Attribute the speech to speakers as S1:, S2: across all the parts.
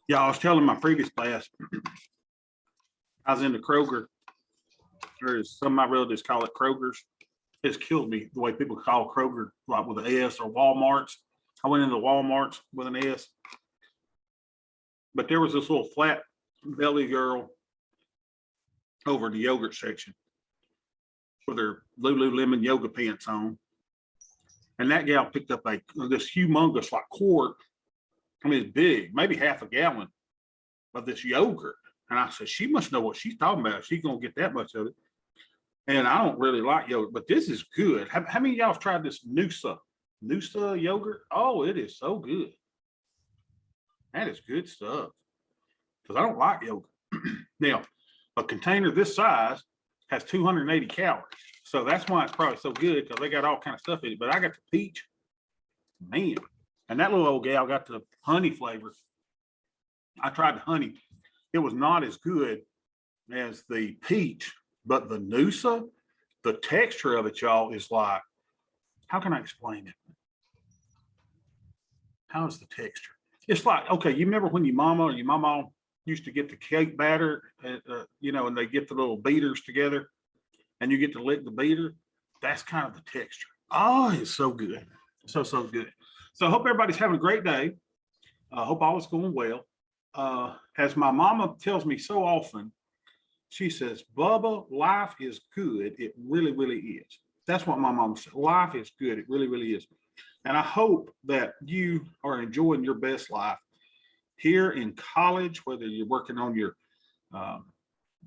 S1: Yeah, I was telling my previous class, I was in the Kroger, or as some of my relatives call it Kroger's. It's killed me the way people call Kroger, like with an S, or Walmart's. I went into Walmart's with an S, but there was this little flat belly girl over the yogurt section with her Lululemon yoga pants on. And that gal picked up this humongous like quart. I mean, it's big, maybe half a gallon of this yogurt. And I said, she must know what she's talking about. She's gonna get that much of it. And I don't really like yogurt, but this is good. How many of y'all have tried this Noosa yogurt? Oh, it is so good. That is good stuff. Because I don't like yogurt. Now, a container this size has 280 calories. So that's why it's probably so good, because they got all kind of stuff in it. But I got the peach, man. And that little old gal got the honey flavor. I tried the honey. It was not as good as the peach, but the Noosa, the texture of it, y'all, is like, how can I explain it? How is the texture? It's like, okay, you remember when your mama used to get the cake batter, and they get the little beaters together and you get to lick the beater? That's kind of the texture. Oh, it's so good. So good. So I hope everybody's having a great day. I hope all is going well. As my mama tells me so often, she says, Bubba, life is good. It really, really is. That's what my mama said. Life is good. It really, really is. And I hope that you are enjoying your best life here in college, whether you're working on your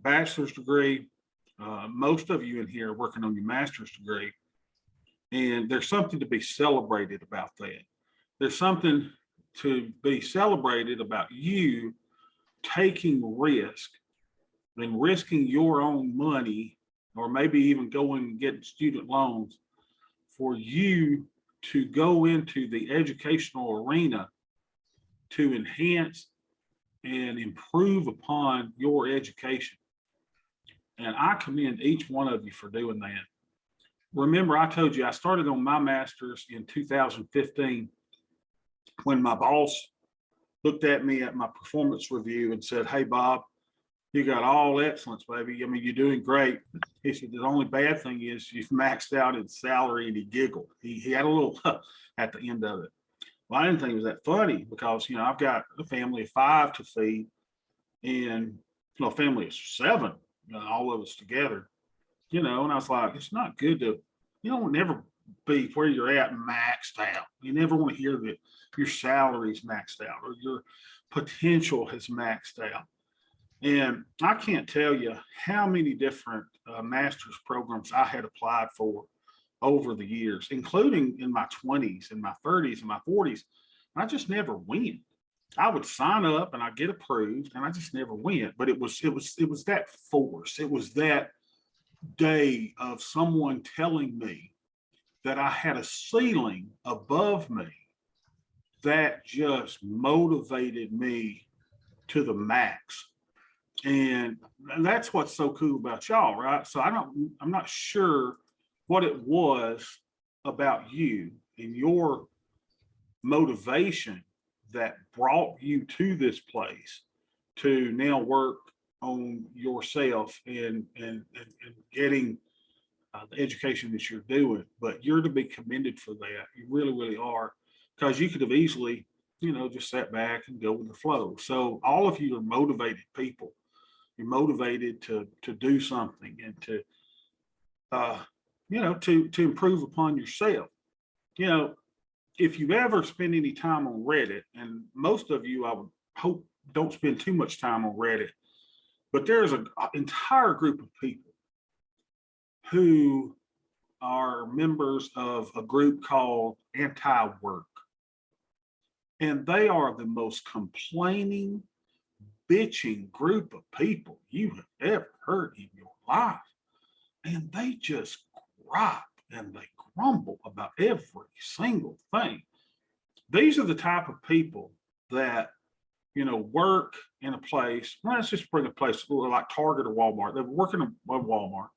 S1: bachelor's degree. Most of you in here are working on your master's degree. And there's something to be celebrated about that. There's something to be celebrated about you taking risk and risking your own money, or maybe even going and getting student loans for you to go into the educational arena to enhance and improve upon your education. And I commend each one of you for doing that. Remember, I told you I started on my master's in 2015 when my boss looked at me at my performance review and said, hey, Bob, you got all excellence, baby. I mean, you're doing great. He said, the only bad thing is you've maxed out in salary, and he giggled. He had a little at the end of it. Well, I didn't think it was that funny because, I've got a family of 5 to feed and, a family of 7, all of us together, and I was like, it's not good to, you don't never be where you're at maxed out. You never want to hear that your salary's maxed out or your potential has maxed out. And I can't tell you how many different master's programs I had applied for over the years, including in my 20s and my 30s and my 40s. I just never went. I would sign up and I get approved, and I just never went. But it was that force. It was that day of someone telling me that I had a ceiling above me that just motivated me to the max. And that's what's so cool about y'all, right? So I'm not sure what it was about you and your motivation that brought you to this place to now work on yourself and getting the education that you're doing. But you're to be commended for that. You really, really are, because you could have easily, just sat back and go with the flow. So all of you are motivated people. You're motivated to do something and to to improve upon yourself. If you ever spend any time on Reddit, and most of you, I would hope, don't spend too much time on Reddit, but there's an entire group of people who are members of a group called Anti-Work. And they are the most complaining, bitching group of people you have ever heard in your life. And they just gripe and they grumble about every single thing. These are the type of people that, work in a place. Well, let's just bring a place like Target or Walmart. They're working at Walmart.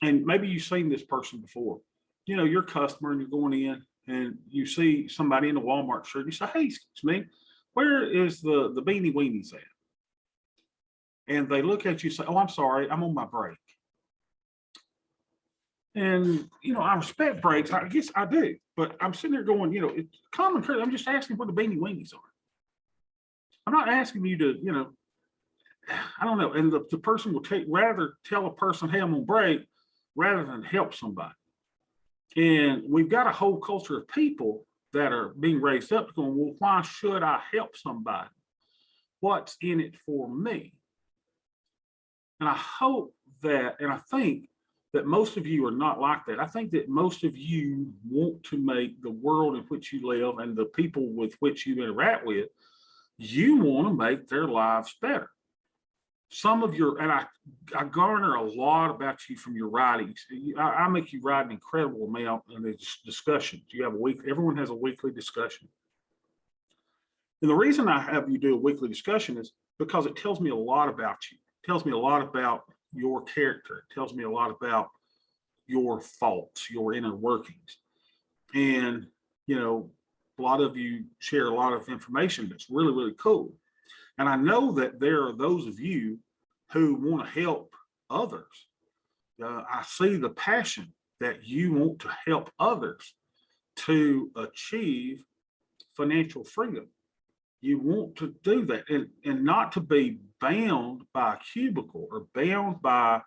S1: And maybe you've seen this person before. You're a customer and you're going in and you see somebody in the Walmart shirt. You say, hey, excuse me, where is the beanie weenies at? And they look at you and say, oh, I'm sorry, I'm on my break. And, I respect breaks. I guess I do. But I'm sitting there going, it's common courtesy. I'm just asking where the beanie weenies are. I'm not asking you to, I don't know. And the person will rather tell a person, hey, I'm on break, rather than help somebody. And we've got a whole culture of people that are being raised up going, well, why should I help somebody? What's in it for me? And I hope that, and I think that most of you are not like that. I think that most of you want to make the world in which you live and the people with which you interact with, you want to make their lives better. Some of your, and I garner a lot about you from your writings. I make you write an incredible amount in these discussions. You have everyone has a weekly discussion. And the reason I have you do a weekly discussion is because it tells me a lot about you. It tells me a lot about your character. It tells me a lot about your faults, your inner workings. And, a lot of you share a lot of information that's really, really cool. And I know that there are those of you who want to help others. I see the passion that you want to help others to achieve financial freedom. You want to do that and not to be bound by a cubicle or bound by,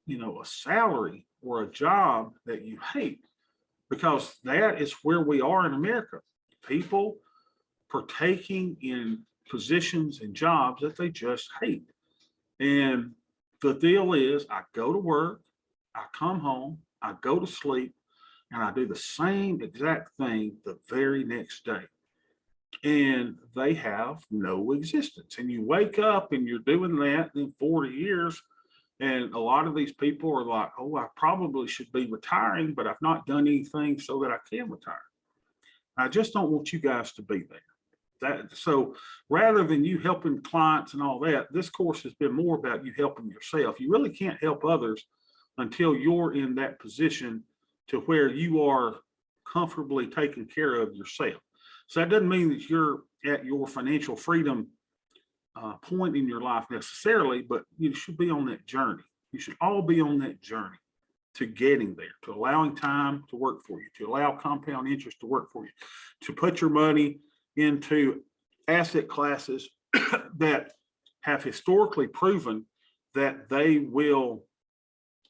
S1: a salary or a job that you hate, because that is where we are in America. People partaking in positions and jobs that they just hate. And the deal is, I go to work, I come home, I go to sleep, and I do the same exact thing the very next day. And they have no existence. And you wake up and you're doing that in 40 years. And a lot of these people are like, oh, I probably should be retiring, but I've not done anything so that I can retire. I just don't want you guys to be there. So rather than you helping clients and all that, this course has been more about you helping yourself. You really can't help others until you're in that position to where you are comfortably taking care of yourself. So that doesn't mean that you're at your financial freedom point in your life necessarily, but you should be on that journey. You should all be on that journey to getting there, to allowing time to work for you, to allow compound interest to work for you, to put your money into asset classes that have historically proven that they will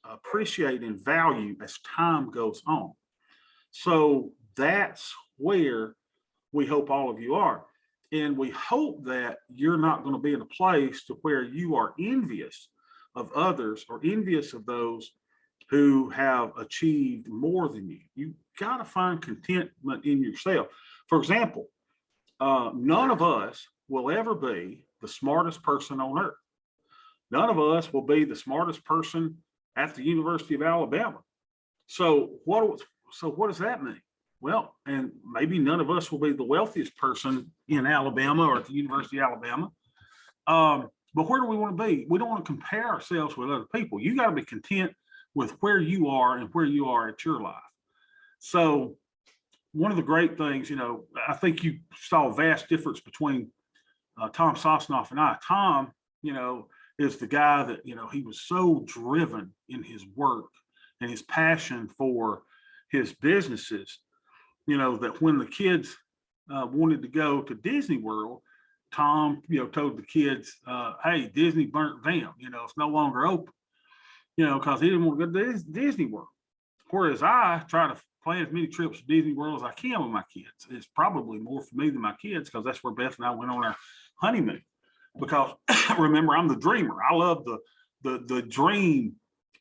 S1: appreciate in value as time goes on. So that's where we hope all of you are. And we hope that you're not going to be in a place to where you are envious of others or envious of those who have achieved more than you. You got to find contentment in yourself. For example, none of us will ever be the smartest person on earth. None of us will be the smartest person at the University of Alabama. So what does that mean? Well, and maybe none of us will be the wealthiest person in Alabama or at the University of Alabama. But where do we want to be? We don't want to compare ourselves with other people. You got to be content with where you are and where you are at your life. So one of the great things, I think you saw a vast difference between Tom Sosnoff and I. Tom, is the guy that, he was so driven in his work and his passion for his businesses, that when the kids wanted to go to Disney World, Tom, told the kids, hey, Disney burnt down, it's no longer open, because he didn't want to go to Disney World. Whereas I try to plan as many trips to Disney World as I can with my kids. It's probably more for me than my kids, because that's where Beth and I went on our honeymoon. Because remember, I'm the dreamer. I love the dream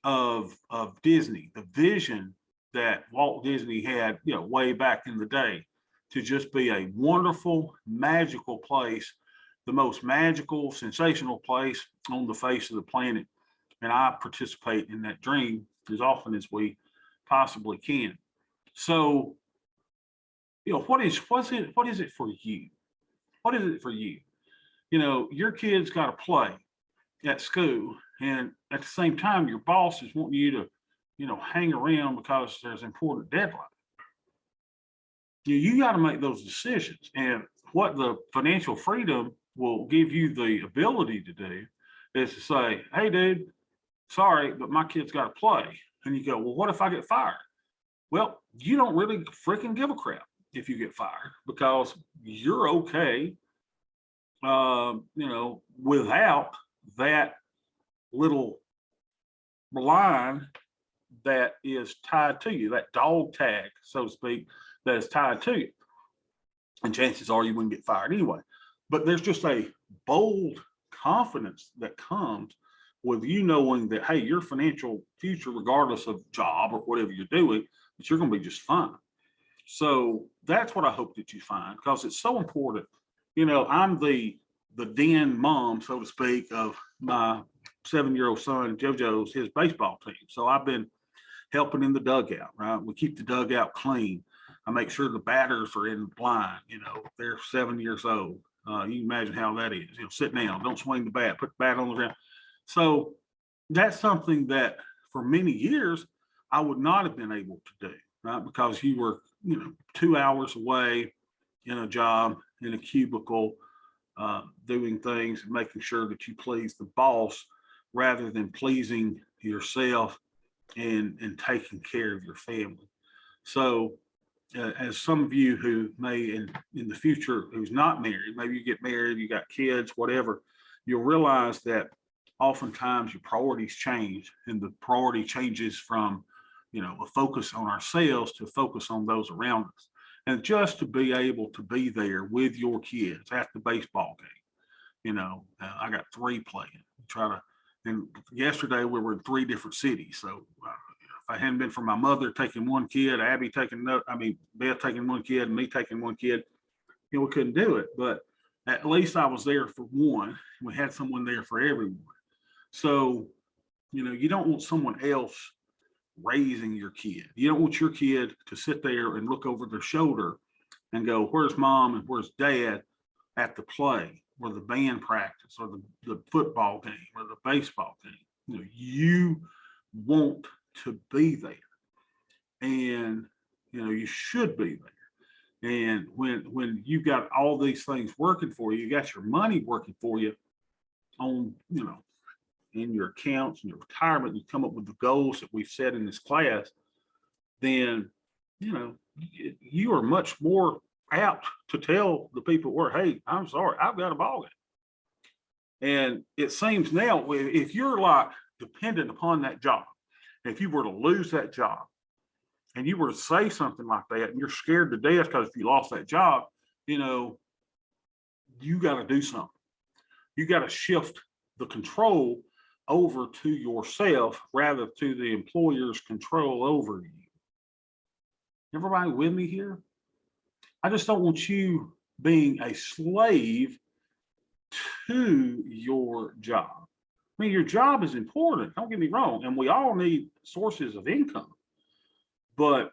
S1: of Disney, the vision that Walt Disney had, way back in the day, to just be a wonderful, magical place, the most magical, sensational place on the face of the planet. And I participate in that dream as often as we possibly can. So, what is it for you? What is it for you? Your kids got to play at school, and at the same time, your boss is wanting you to, hang around because there's important deadline. You got to make those decisions. And what the financial freedom will give you the ability to do is to say, hey, dude, sorry, but my kid's got to play. And you go, well, what if I get fired? Well, you don't really freaking give a crap if you get fired because you're okay, without that little line that is tied to you, that dog tag, so to speak, that is tied to you. And chances are you wouldn't get fired anyway. But there's just a bold confidence that comes with you knowing that, hey, your financial future, regardless of job or whatever you're doing, that you're going to be just fine. So that's what I hope that you find, because it's so important. I'm the den mom, so to speak, of my 7-year-old son, JoJo's, his baseball team. So I've been helping in the dugout, right? We keep the dugout clean. I make sure the batters are in the line. They're 7 years old. You can imagine how that is. Sit down, don't swing the bat, put the bat on the ground. So that's something that for many years I would not have been able to do, right? Because you were, 2 hours away in a job, in a cubicle, doing things and making sure that you please the boss rather than pleasing yourself and taking care of your family. So as some of you who may in the future, who's not married, maybe you get married, you got kids, whatever, you'll realize that oftentimes your priorities change, and the priority changes from, a focus on ourselves to focus on those around us. And just to be able to be there with your kids at the baseball game, I got 3 playing. And yesterday we were in 3 different cities. So if I hadn't been for my mother taking 1 kid, Abby taking another, Beth taking 1 kid, and me taking 1 kid, we couldn't do it. But at least I was there for one. We had someone there for everyone. So, you don't want someone else raising your kid. You don't want your kid to sit there and look over their shoulder and go, where's mom and where's dad at the play or the band practice or the football game or the baseball game. You want to be there, and you should be there. And when you've got all these things working for you, you got your money working for you on, in your accounts and your retirement, you come up with the goals that we've set in this class, then, you are much more apt to tell the people where, hey, I'm sorry, I've got a ball game. And it seems now, if you're like dependent upon that job, if you were to lose that job and you were to say something like that and you're scared to death because if you lost that job, you got to do something. You got to shift the control over to yourself rather to the employer's control over you. Everybody with me here? I just don't want you being a slave to your job. Your job is important, don't get me wrong, and we all need sources of income, but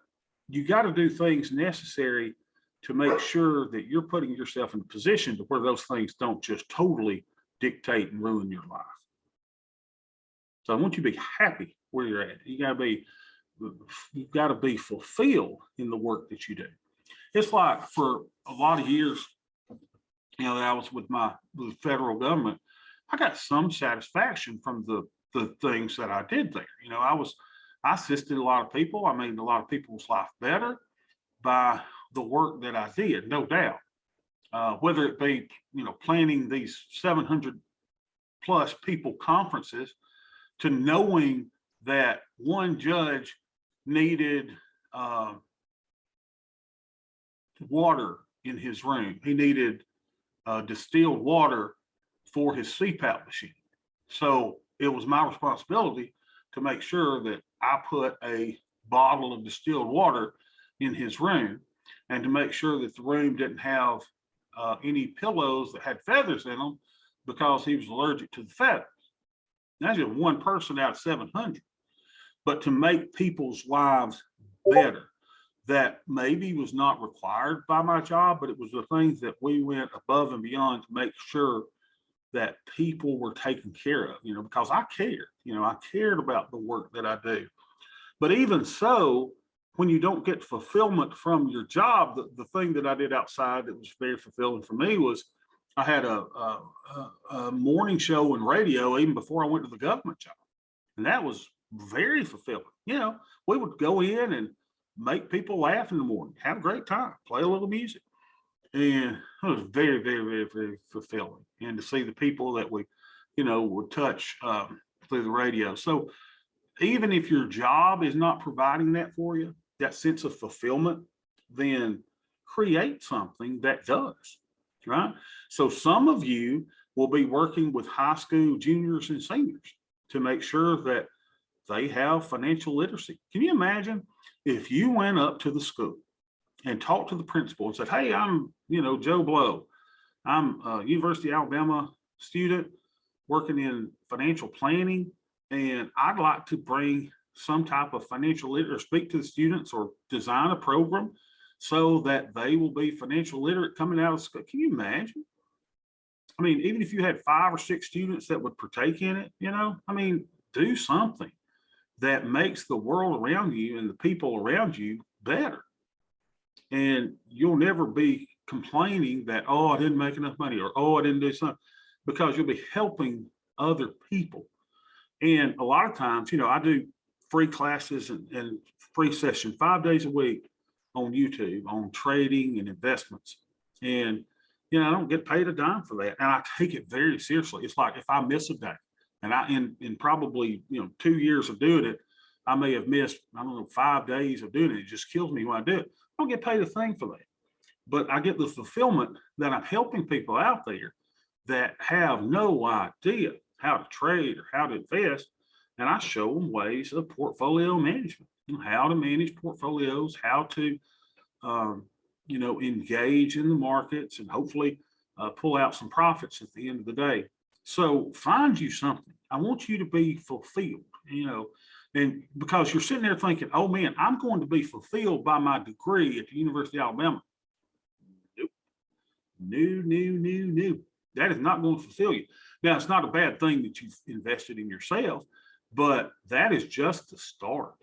S1: you got to do things necessary to make sure that you're putting yourself in a position to where those things don't just totally dictate and ruin your life. So I want you to be happy where you're at. You've got to be fulfilled in the work that you do. It's like for a lot of years, that I was with the federal government, I got some satisfaction from the things that I did there. I assisted a lot of people. I made a lot of people's life better by the work that I did, no doubt. Whether it be, planning these 700 plus people conferences, to knowing that one judge needed water in his room. He needed distilled water for his CPAP machine. So it was my responsibility to make sure that I put a bottle of distilled water in his room and to make sure that the room didn't have any pillows that had feathers in them because he was allergic to the feathers. That's just one person out of 700. But to make people's lives better, that maybe was not required by my job, but it was the things that we went above and beyond to make sure that people were taken care of, because I cared, I cared about the work that I do. But even so, when you don't get fulfillment from your job, the thing that I did outside that was very fulfilling for me was I had a morning show in radio even before I went to the government job. And that was very fulfilling. You know, we would go in and make people laugh in the morning, have a great time, play a little music. And it was very, very, very, very fulfilling. And to see the people that we, would touch through the radio. So even if your job is not providing that for you, that sense of fulfillment, then create something that does, right? So some of you will be working with high school juniors and seniors to make sure that they have financial literacy. Can you imagine if you went up to the school and talked to the principal and said, hey, I'm, Joe Blow. I'm a University of Alabama student working in financial planning, and I'd like to bring some type of financial literacy, or speak to the students or design a program so that they will be financial literate coming out of school. Can you imagine? I mean, even if you had 5 or 6 students that would partake in it, do something that makes the world around you and the people around you better. And you'll never be complaining that, oh, I didn't make enough money, or, oh, I didn't do something, because you'll be helping other people. And a lot of times, I do free classes and free session 5 days a week on YouTube on trading and investments. And, I don't get paid a dime for that. And I take it very seriously. It's like if I miss a day, and in probably, 2 years of doing it, I may have missed, 5 days of doing it. It just kills me when I do it. I don't get paid a thing for that. But I get the fulfillment that I'm helping people out there that have no idea how to trade or how to invest. And I show them ways of portfolio management, how to manage portfolios, how to, engage in the markets, and hopefully pull out some profits at the end of the day. So find you something. I want you to be fulfilled, and because you're sitting there thinking, oh man, I'm going to be fulfilled by my degree at the University of Alabama. Nope. No. That is not going to fulfill you. Now, it's not a bad thing that you've invested in yourself, but that is just the start.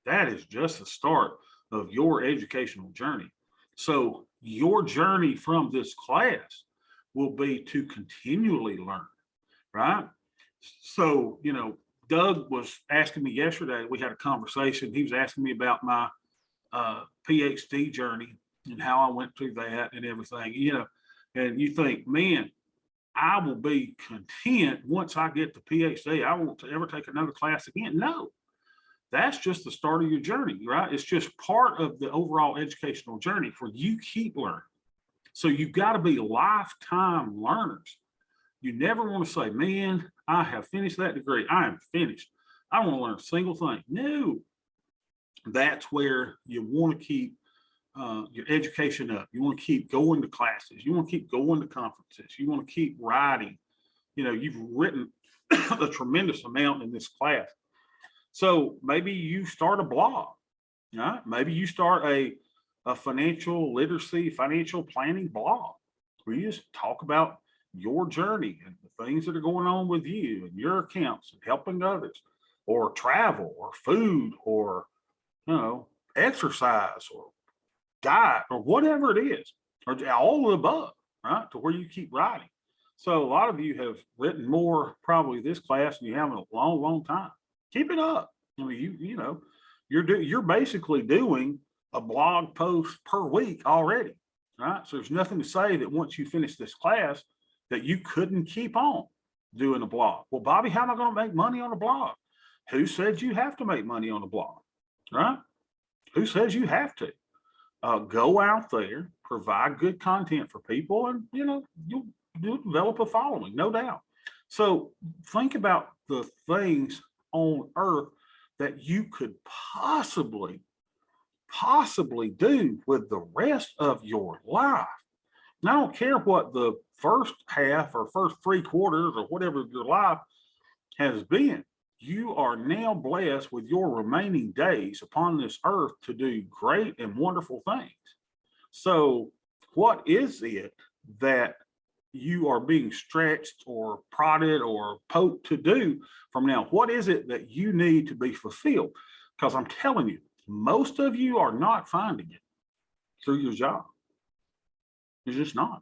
S1: That is just the start of your educational journey. So your journey from this class will be to continually learn, right? So, Doug was asking me yesterday, we had a conversation. He was asking me about my PhD journey and how I went through that and everything, and you think, man, I will be content once I get the PhD. I won't ever take another class again. No, that's just the start of your journey, right? It's just part of the overall educational journey for you keep learning. So you've got to be lifetime learners. You never want to say, man, I have finished that degree. I am finished. I don't want to learn a single thing. No, that's where you want to keep your education up. You want to keep going to classes. You want to keep going to conferences. You want to keep writing. You've written a tremendous amount in this class. So maybe you start a blog, right? Maybe you start a financial literacy, financial planning blog where you just talk about your journey and the things that are going on with you and your accounts and helping others, or travel or food or, exercise or diet or whatever it is, or all of the above, right? To where you keep writing. So a lot of you have written more probably this class than you have in a long, long time. Keep it up. You're basically doing a blog post per week already, right? So there's nothing to say that once you finish this class that you couldn't keep on doing a blog. Well, Bobby, how am I going to make money on a blog? Who said you have to make money on a blog, right? Who says you have to? Go out there, provide good content for people, and you'll develop a following, no doubt. So think about the things on earth that you could possibly do with the rest of your life. And I don't care what the first half or first 3 quarters or whatever your life has been. You are now blessed with your remaining days upon this earth to do great and wonderful things. So what is it that you are being stretched or prodded or poked to do from now? What is it that you need to be fulfilled? Because I'm telling you, Most of you are not finding it through your job. It's just not.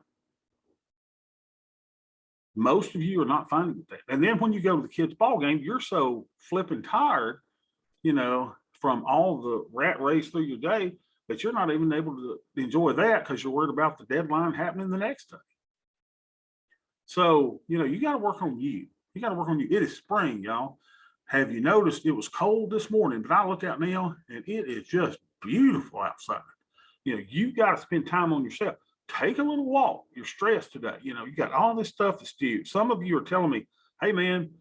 S1: Most of you are not finding that. And then when you go to the kids' ball game, you're so flipping tired, from all the rat race through your day that you're not even able to enjoy that because you're worried about the deadline happening the next day. So, you got to work on you. You got to work on you. It is spring, y'all. Have you noticed it was cold this morning, but I look out now and it is just beautiful outside. You got to spend time on yourself. Take a little walk. You're stressed today. You got all this stuff that's due. Some of you are telling me, hey man,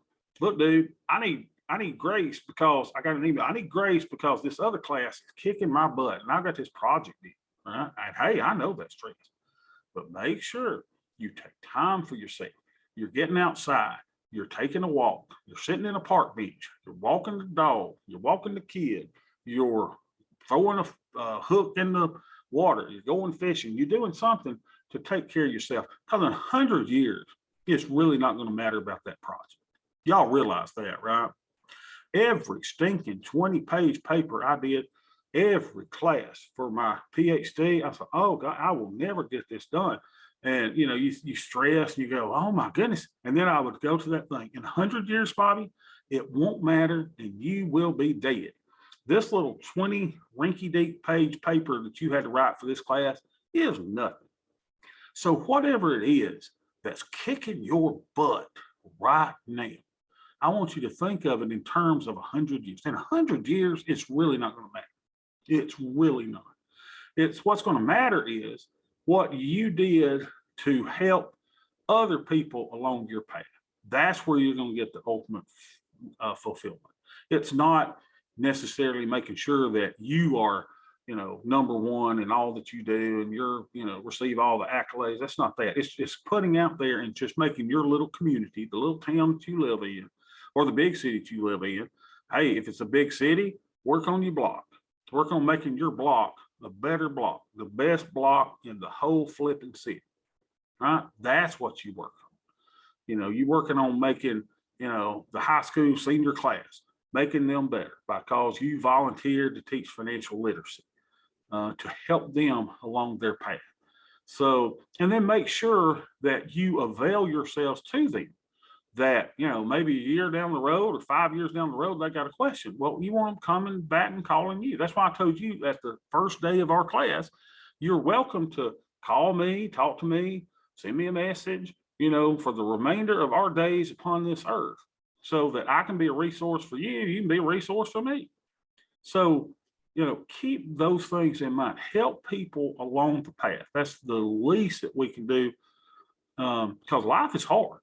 S1: look, dude, I need grace because I got an email. I need grace because this other class is kicking my butt and I got this project due. Right? And hey, I know that's stress, but make sure you take time for yourself. You're getting outside. You're taking a walk. You're sitting in a park bench. You're walking the dog. You're walking the kid. You're throwing a hook in the water. You're going fishing. You're doing something to take care of yourself. Because in 100 years, it's really not going to matter about that project. Y'all realize that, right? Every stinking 20-page paper I did, every class for my PhD, I thought, oh God, I will never get this done. And you stress and you go, oh my goodness. And then I would go to that thing. In 100 years, Bobby, it won't matter and you will be dead. This little 20 rinky-dink page paper that you had to write for this class is nothing. So whatever it is that's kicking your butt right now, I want you to think of it in terms of 100 years. In 100 years, it's really not going to matter. It's really not. It's what's going to matter is what you did to help other people along your path. That's where you're going to get the ultimate fulfillment. It's not necessarily making sure that you are, number one in all that you do and you're, receive all the accolades. That's not that. It's putting out there and just making your little community, the little town that you live in, or the big city that you live in. Hey, if it's a big city, work on your block. Work on making your block a better block, the best block in the whole flipping city. Right? That's what you work on. You're working on making, the high school senior class, making them better because you volunteered to teach financial literacy to help them along their path. So, and then make sure that you avail yourselves to them. That, maybe a year down the road or 5 years down the road, they got a question. Well, you want them coming back and calling you. That's why I told you at the first day of our class, you're welcome to call me, talk to me, send me a message, for the remainder of our days upon this earth so that I can be a resource for you. You can be a resource for me. So, keep those things in mind. Help people along the path. That's the least that we can do because life is hard.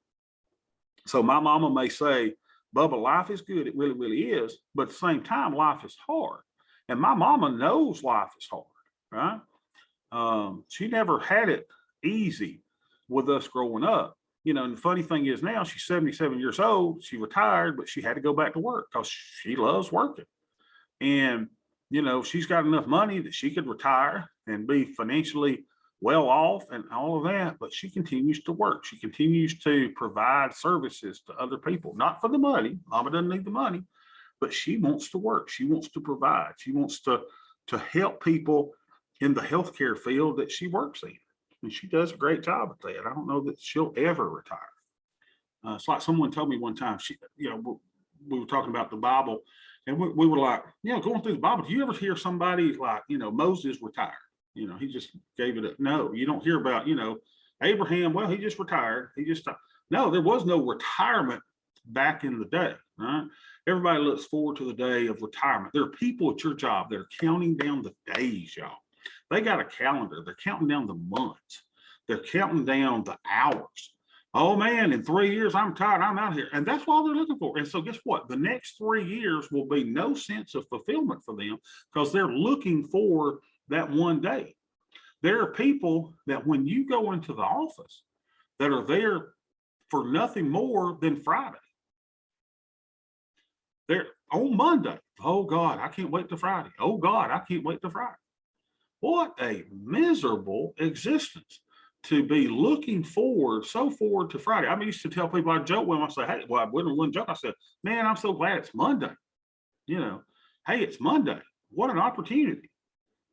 S1: So my mama may say, Bubba, life is good. It really, really is. But at the same time, life is hard. And my mama knows life is hard, right? She never had it easy with us growing up. And the funny thing is now she's 77 years old. She retired, but she had to go back to work because she loves working. And, she's got enough money that she could retire and be financially well off and all of that, but she continues to work. She continues to provide services to other people, not for the money. Mama doesn't need the money, but she wants to work. She wants to provide. She wants to help people in the healthcare field that she works in. And she does a great job at that. I don't know that she'll ever retire. It's like someone told me one time, we were talking about the Bible and we were like, going through the Bible, do you ever hear somebody like, Moses retired? He just gave it up. No, you don't hear about, Abraham. Well, he just retired. No, there was no retirement back in the day, right? Everybody looks forward to the day of retirement. There are people at your job that are counting down the days, y'all. They got a calendar. They're counting down the months. They're counting down the hours. Oh man, in 3 years, I'm tired. I'm out here. And that's all they're looking for. And so guess what? The next 3 years will be no sense of fulfillment for them because they're looking for that one day. There are people that when you go into the office that are there for nothing more than Friday. They're on Monday. Oh God, I can't wait to Friday. Oh God, I can't wait to Friday. What a miserable existence to be looking so forward to Friday. I used to tell people, I joke with them, I say, hey, well, I wouldn't joke. I said, man, I'm so glad it's Monday. Hey, it's Monday. what an opportunity,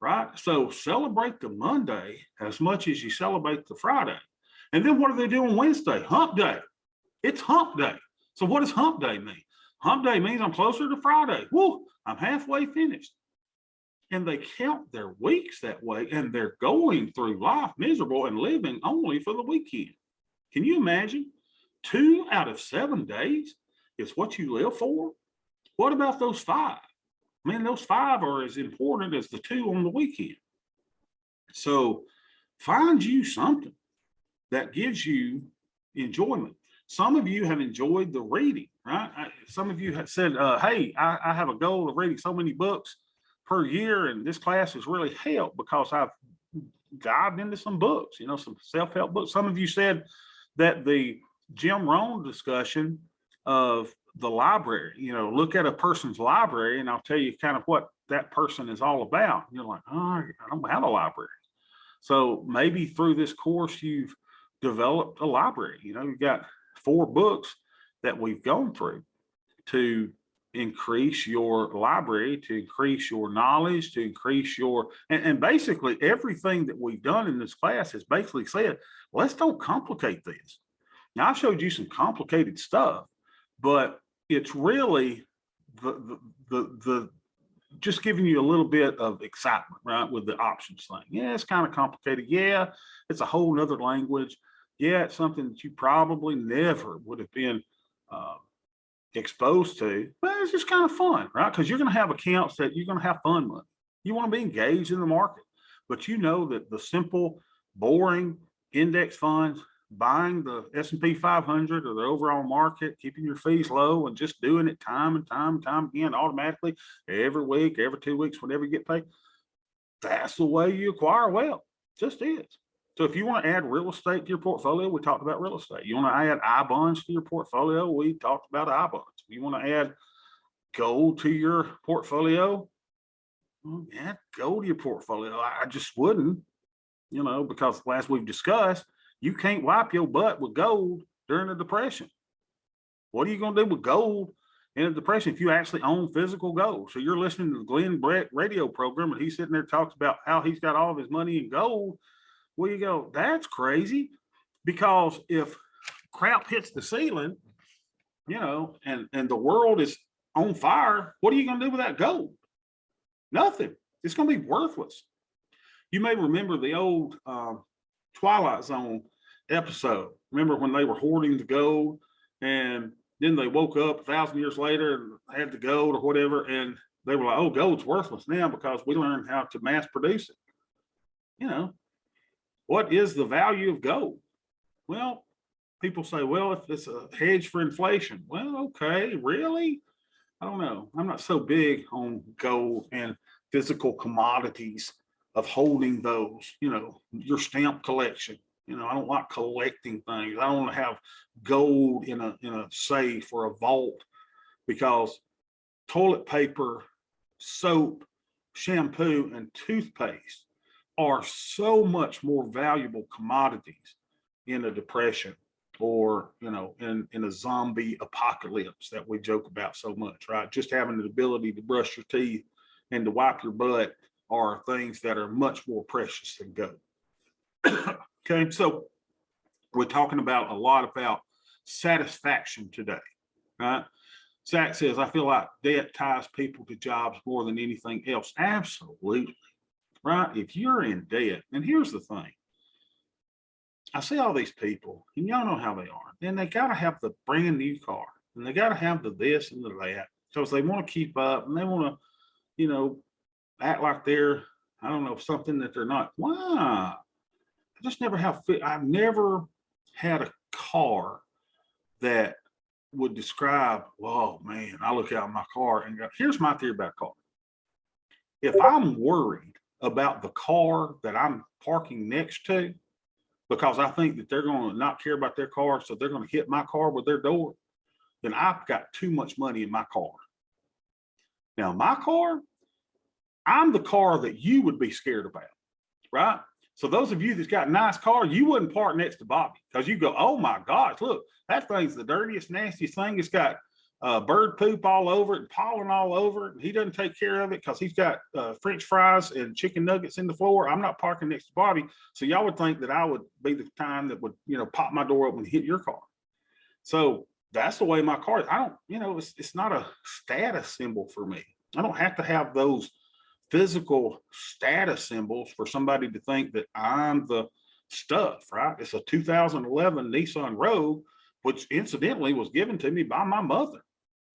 S1: right? So celebrate the Monday as much as you celebrate the Friday. And then what do they do on Wednesday? Hump day. It's hump day. So what does hump day mean? Hump day means I'm closer to Friday. Woo, I'm halfway finished. And they count their weeks that way, and they're going through life miserable and living only for the weekend. Can you imagine? 2 out of 7 days is what you live for. What about those 5? I mean, those 5 are as important as the 2 on the weekend. So find you something that gives you enjoyment. Some of you have enjoyed the reading, right? Some of you have said, hey, I have a goal of reading so many books per year, and this class has really helped because I've dived into some books, some self-help books. Some of you said that the Jim Rohn discussion of the library, look at a person's library and I'll tell you kind of what that person is all about. You're like, oh, I don't have a library. So maybe through this course, you've developed a library. You've got 4 books that we've gone through to increase your library, to increase your knowledge, to increase your, and basically everything that we've done in this class has basically said, let's don't complicate this. Now I showed you some complicated stuff, but it's really the just giving you a little bit of excitement, right? With the options thing. Yeah, it's kind of complicated. Yeah, it's a whole nother language. Yeah, it's something that you probably never would have been exposed to, but it's just kind of fun, right? Because you're going to have accounts that you're going to have fun with. You want to be engaged in the market, but you know that the simple, boring index funds, buying the S&P 500 or the overall market, keeping your fees low and just doing it time and time and time again, automatically every week, every 2 weeks, whenever you get paid, that's the way you acquire wealth. Just is. So if you want to add real estate to your portfolio, we talked about real estate. You want to add I bonds to your portfolio, we talked about I bonds. If you want to add gold to your portfolio, well, add gold to your portfolio. I just wouldn't, because as we've discussed, you can't wipe your butt with gold during a depression. What are you going to do with gold in a depression if you actually own physical gold? So you're listening to the Glenn Brett radio program, and he's sitting there talks about how he's got all of his money in gold. Well, you go, that's crazy, because if crap hits the ceiling, and the world is on fire, what are you going to do with that gold? Nothing. It's going to be worthless. You may remember the old Twilight Zone episode. Remember when they were hoarding the gold, and then they woke up 1,000 years later and had the gold or whatever, and they were like, oh, gold's worthless now because we learned how to mass produce it. What is the value of gold? Well, people say, well, if it's a hedge for inflation. Well, okay, really? I don't know. I'm not so big on gold and physical commodities of holding those, your stamp collection. I don't like collecting things. I don't want to have gold in a safe or a vault, because toilet paper, soap, shampoo, and toothpaste are so much more valuable commodities in a depression or, in a zombie apocalypse that we joke about so much, right? Just having the ability to brush your teeth and to wipe your butt are things that are much more precious than gold. Okay, so we're talking about a lot about satisfaction today, right? Zach says, I feel like debt ties people to jobs more than anything else. Absolutely, right? If you're in debt, and here's the thing, I see all these people, and y'all know how they are, and they got to have the brand new car, and they got to have the this and the that, because they want to keep up, and they want to, act like they're, I don't know, something that they're not. Why? I just never have, I've never had a car that would describe, whoa, man, I look out my car and go, here's my theory about car. If I'm worried about the car that I'm parking next to, because I think that they're going to not care about their car, so they're going to hit my car with their door, then I've got too much money in my car. Now, my car, I'm the car that you would be scared about, right? So those of you that's got a nice car, you wouldn't park next to Bobby, because you go, oh my gosh, look, that thing's the dirtiest, nastiest thing. It's got bird poop all over it, pollen all over it. He doesn't take care of it because he's got French fries and chicken nuggets in the floor. I'm not parking next to Bobby. So y'all would think that I would be the time that would, pop my door open and hit your car. So that's the way my car is. I don't, it's not a status symbol for me. I don't have to have those physical status symbols for somebody to think that I'm the stuff, right? It's a 2011 Nissan Rogue, which incidentally was given to me by my mother.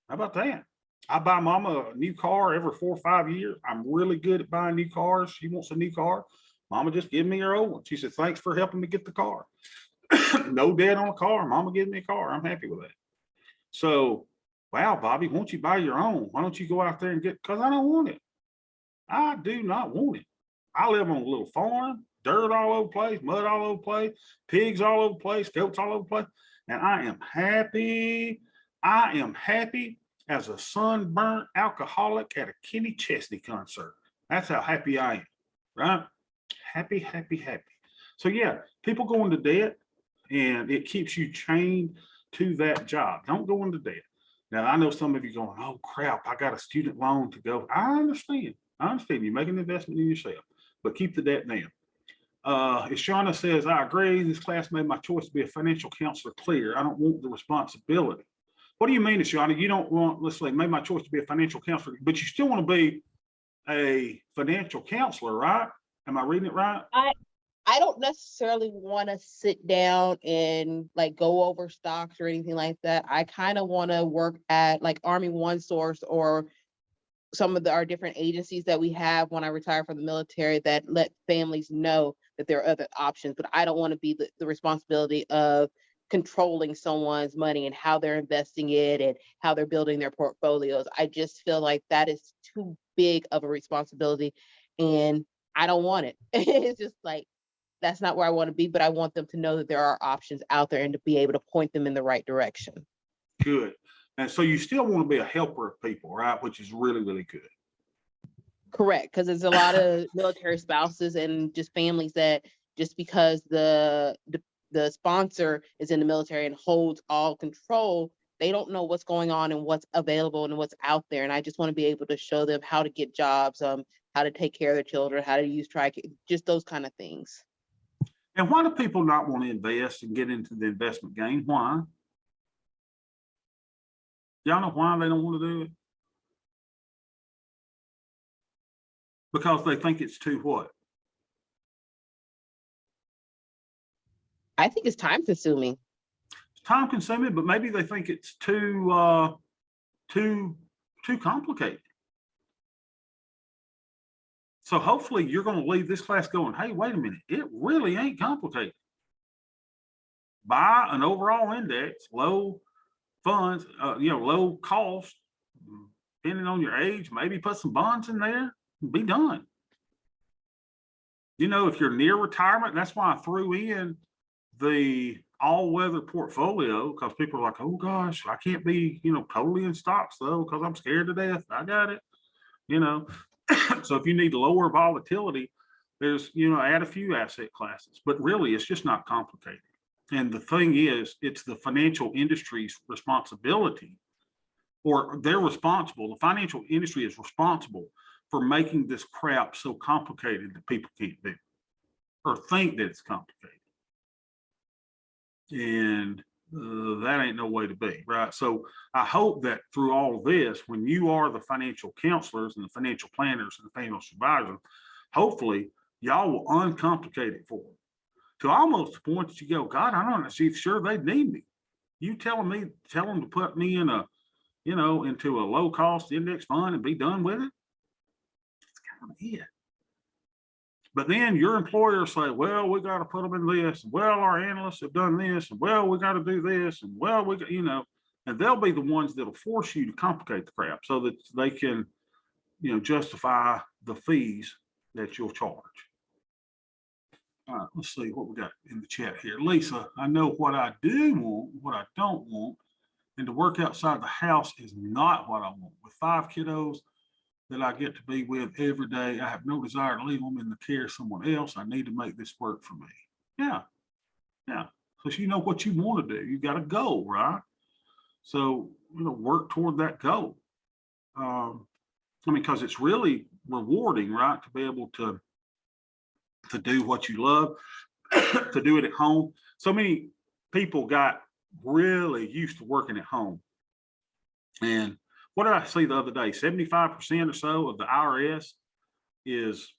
S1: How about that? I buy mama a new car every 4 or 5 years. I'm really good at buying new cars. She wants a new car. Mama just give me her old one. She said, thanks for helping me get the car. No debt on a car. Mama gives me a car. I'm happy with that. So, wow, Bobby, won't you buy your own? Why don't you go out there and get, because I don't want it. I do not want it. I live on a little farm, dirt all over the place, mud all over the place, pigs all over the place, goats all over the place. And I am happy. I am happy as a sunburnt alcoholic at a Kenny Chesney concert. That's how happy I am, right? Happy, happy, happy. So yeah, people go into debt and it keeps you chained to that job. Don't go into debt. Now, I know some of you going, oh crap, I got a student loan to go. I understand. You make an investment in yourself, but keep the debt down. Ishana says, I agree. This class made my choice to be a financial counselor clear. I don't want the responsibility. What do you mean, Ishana? You don't want, let's say, made my choice to be a financial counselor, but you still want to be a financial counselor, right? Am I reading it right?
S2: I don't necessarily want to sit down and like go over stocks or anything like that. I kind of want to work at like Army One Source or some of our different agencies that we have when I retire from the military that let families know that there are other options. But I don't want to be the responsibility of controlling someone's money and how they're investing it and how they're building their portfolios. I just feel like that is too big of a responsibility and I don't want it. It's just like, that's not where I want to be, but I want them to know that there are options out there and to be able to point them in the right direction.
S1: Good. And so you still want to be a helper of people, right? Which is really, really good.
S2: Correct. Because there's a lot of military spouses and just families that just because the sponsor is in the military and holds all control, they don't know what's going on and what's available and what's out there. And I just want to be able to show them how to get jobs, how to take care of their children, how to use just those kind of things.
S1: And why do people not want to invest and get into the investment game? Why? Y'all know why they don't want to do it? Because they think it's too what?
S2: I think it's time consuming.
S1: It's time consuming, but maybe they think it's too complicated. So hopefully you're going to leave this class going, hey, wait a minute, it really ain't complicated. Buy an overall index, low funds, low cost, depending on your age, maybe put some bonds in there and be done. If you're near retirement, that's why I threw in the all-weather portfolio, because people are like, oh gosh, I can't be, totally in stocks though, because I'm scared to death. I got it, So if you need lower volatility, there's, add a few asset classes, but really it's just not complicated. And the thing is, it's the financial industry's responsibility, or they're responsible. The financial industry is responsible for making this crap so complicated that people can't do or think that it's complicated. And that ain't no way to be, right? So I hope that through all of this, when you are the financial counselors and the financial planners and the financial advisors, hopefully y'all will uncomplicate it for them to almost the point that you go, God, I don't see sure they need me. You tell them to put me in into a low cost index fund and be done with it. It's kind of it. But then your employer say, well, we got to put them in this. Well, our analysts have done this. And well, we got to do this. And well, we got, and they'll be the ones that'll force you to complicate the crap so that they can, justify the fees that you'll charge. All right, let's see what we got in the chat here. Lisa, I know what I do want, what I don't want, and to work outside the house is not what I want. With 5 kiddos that I get to be with every day, I have no desire to leave them in the care of someone else. I need to make this work for me. Yeah. Because you know what you want to do. You got a goal, right? So work toward that goal. I mean, because it's really rewarding, right, to be able to do what you love, to do it at home. So many people got really used to working at home. And what did I see the other day? 75% or so of the IRS is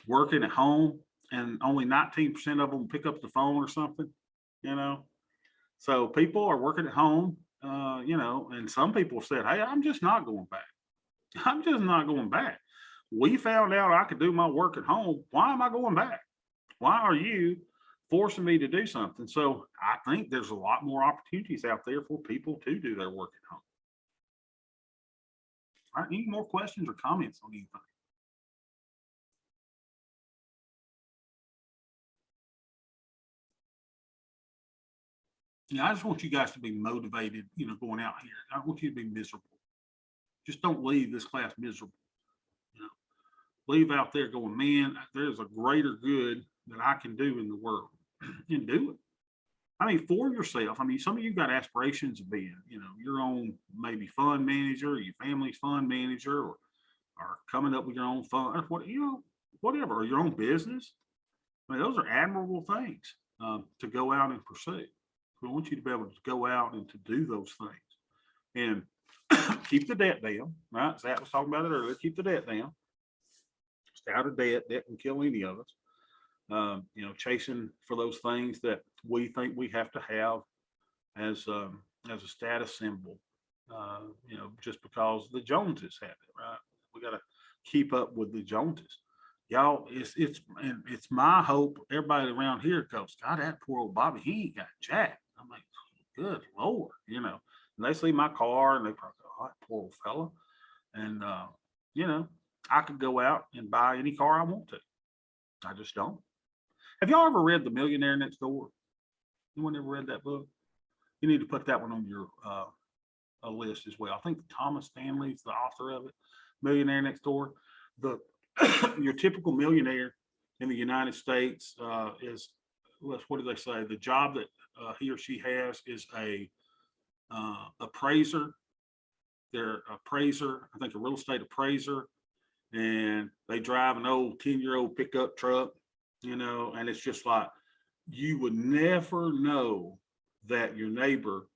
S1: working at home, and only 19% of them pick up the phone or something, you know. So people are working at home, and some people said, "Hey, I'm just not going back. I'm just not going back. We found out I could do my work at home. Why am I going back? Why are you forcing me to do something?" So I think there's a lot more opportunities out there for people to do their work at home. All right, any more questions or comments on anything? Yeah, I just want you guys to be motivated, going out here. I don't want you to be miserable. Just don't leave this class miserable. You know, leave out there going, man, there's a greater good that I can do in the world, and do it. I mean, for yourself. I mean, some of you got aspirations of being, your own maybe fund manager, or your family's fund manager, or coming up with your own fund, or whatever, or your own business. I mean, those are admirable things to go out and pursue. We want you to be able to go out and to do those things, and keep the debt down, right? Zach was talking about it earlier. Keep the debt down. Stay out of debt. Debt can kill any of us. Chasing for those things that we think we have to have as a status symbol. Just because the Joneses have it, right? We got to keep up with the Joneses. Y'all, it's my hope everybody around here goes, God, that poor old Bobby, he ain't got jack. I'm like, good Lord, And they see my car and they probably go, oh, that poor old fella. And I could go out and buy any car I want to. I just don't. Have y'all ever read The Millionaire Next Door? Anyone ever read that book? You need to put that one on your a list as well. I think Thomas Stanley's the author of it, Millionaire Next Door. The your typical millionaire in the United States is, what do they say? The job that he or she has is a appraiser. They're appraiser, I think a real estate appraiser, and they drive an old 10-year-old pickup truck, and it's just like, you would never know that your neighbor,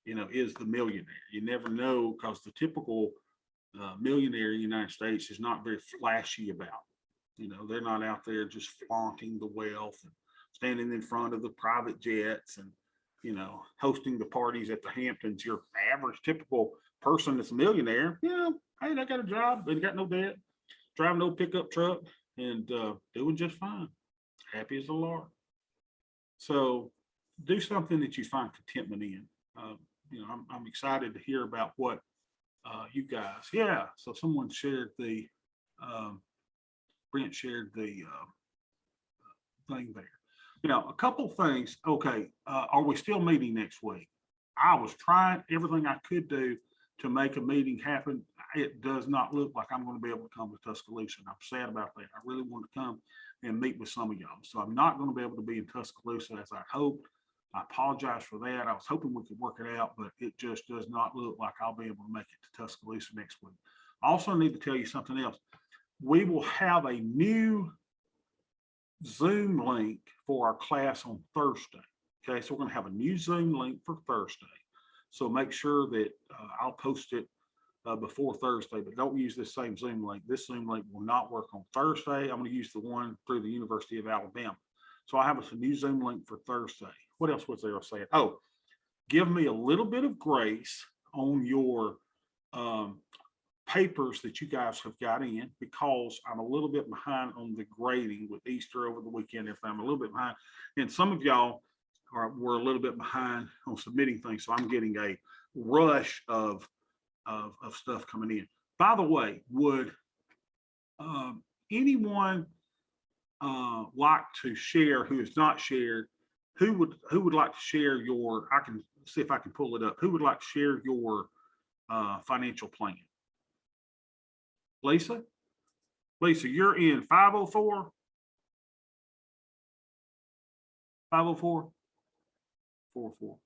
S1: is the millionaire. You never know, because the typical millionaire in the United States is not very flashy about. They're not out there just flaunting the wealth and standing in front of the private jets and, hosting the parties at the Hamptons. Your average typical person that's a millionaire, hey, they got a job, they got no debt, driving no pickup truck, and doing just fine, happy as a lark. So do something that you find contentment in. I'm excited to hear about what you guys. Yeah. So someone shared the Brent shared the thing there. A couple things. Okay, are we still meeting next week? I was trying everything I could do to make a meeting happen. It does not look like I'm going to be able to come to Tuscaloosa. And I'm sad about that. I really want to come and meet with some of y'all. So I'm not going to be able to be in Tuscaloosa as I hoped. I apologize for that. I was hoping we could work it out, but it just does not look like I'll be able to make it to Tuscaloosa next week. I also need to tell you something else. We will have a new Zoom link for our class on Thursday. Okay, so we're going to have a new Zoom link for Thursday. So make sure that I'll post it before Thursday, but don't use this same Zoom link. This Zoom link will not work on Thursday. I'm going to use the one through the University of Alabama. So I have a new Zoom link for Thursday. What else was there saying? Oh, give me a little bit of grace on your papers that you guys have got in, because I'm a little bit behind on the grading with Easter over the weekend. If I'm a little bit behind, and some of y'all were a little bit behind on submitting things, so I'm getting a rush of stuff coming in. By the way, would anyone like to share, who has not shared, who would like to share your, I can see if I can pull it up, who would like to share your financial plan? Lisa, you're in 504. 504. 44.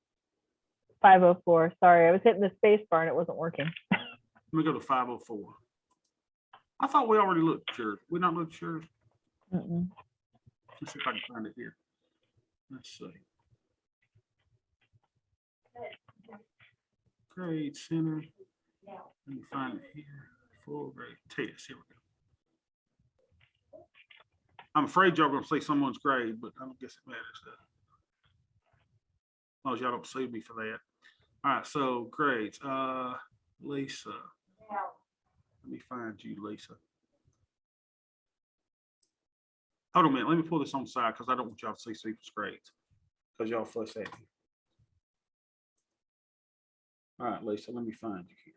S3: 504. Sorry, I was hitting the space bar and it wasn't working.
S1: Let me go to 504. I thought we already looked at yours. We not looked at yours?
S3: Mm-mm.
S1: Let's see if I can find it here. Let's see. Grade center. Let me find it here. Full grade test. Here we go. I'm afraid y'all gonna say someone's grade, but I don't guess it matters. As long as y'all don't sue me for that. All right, so grades. Lisa. Let me find you, Lisa. Hold on a minute. Let me pull this on the side because I don't want y'all to see people's grades because y'all fuss at me. All right, Lisa, let me find you here.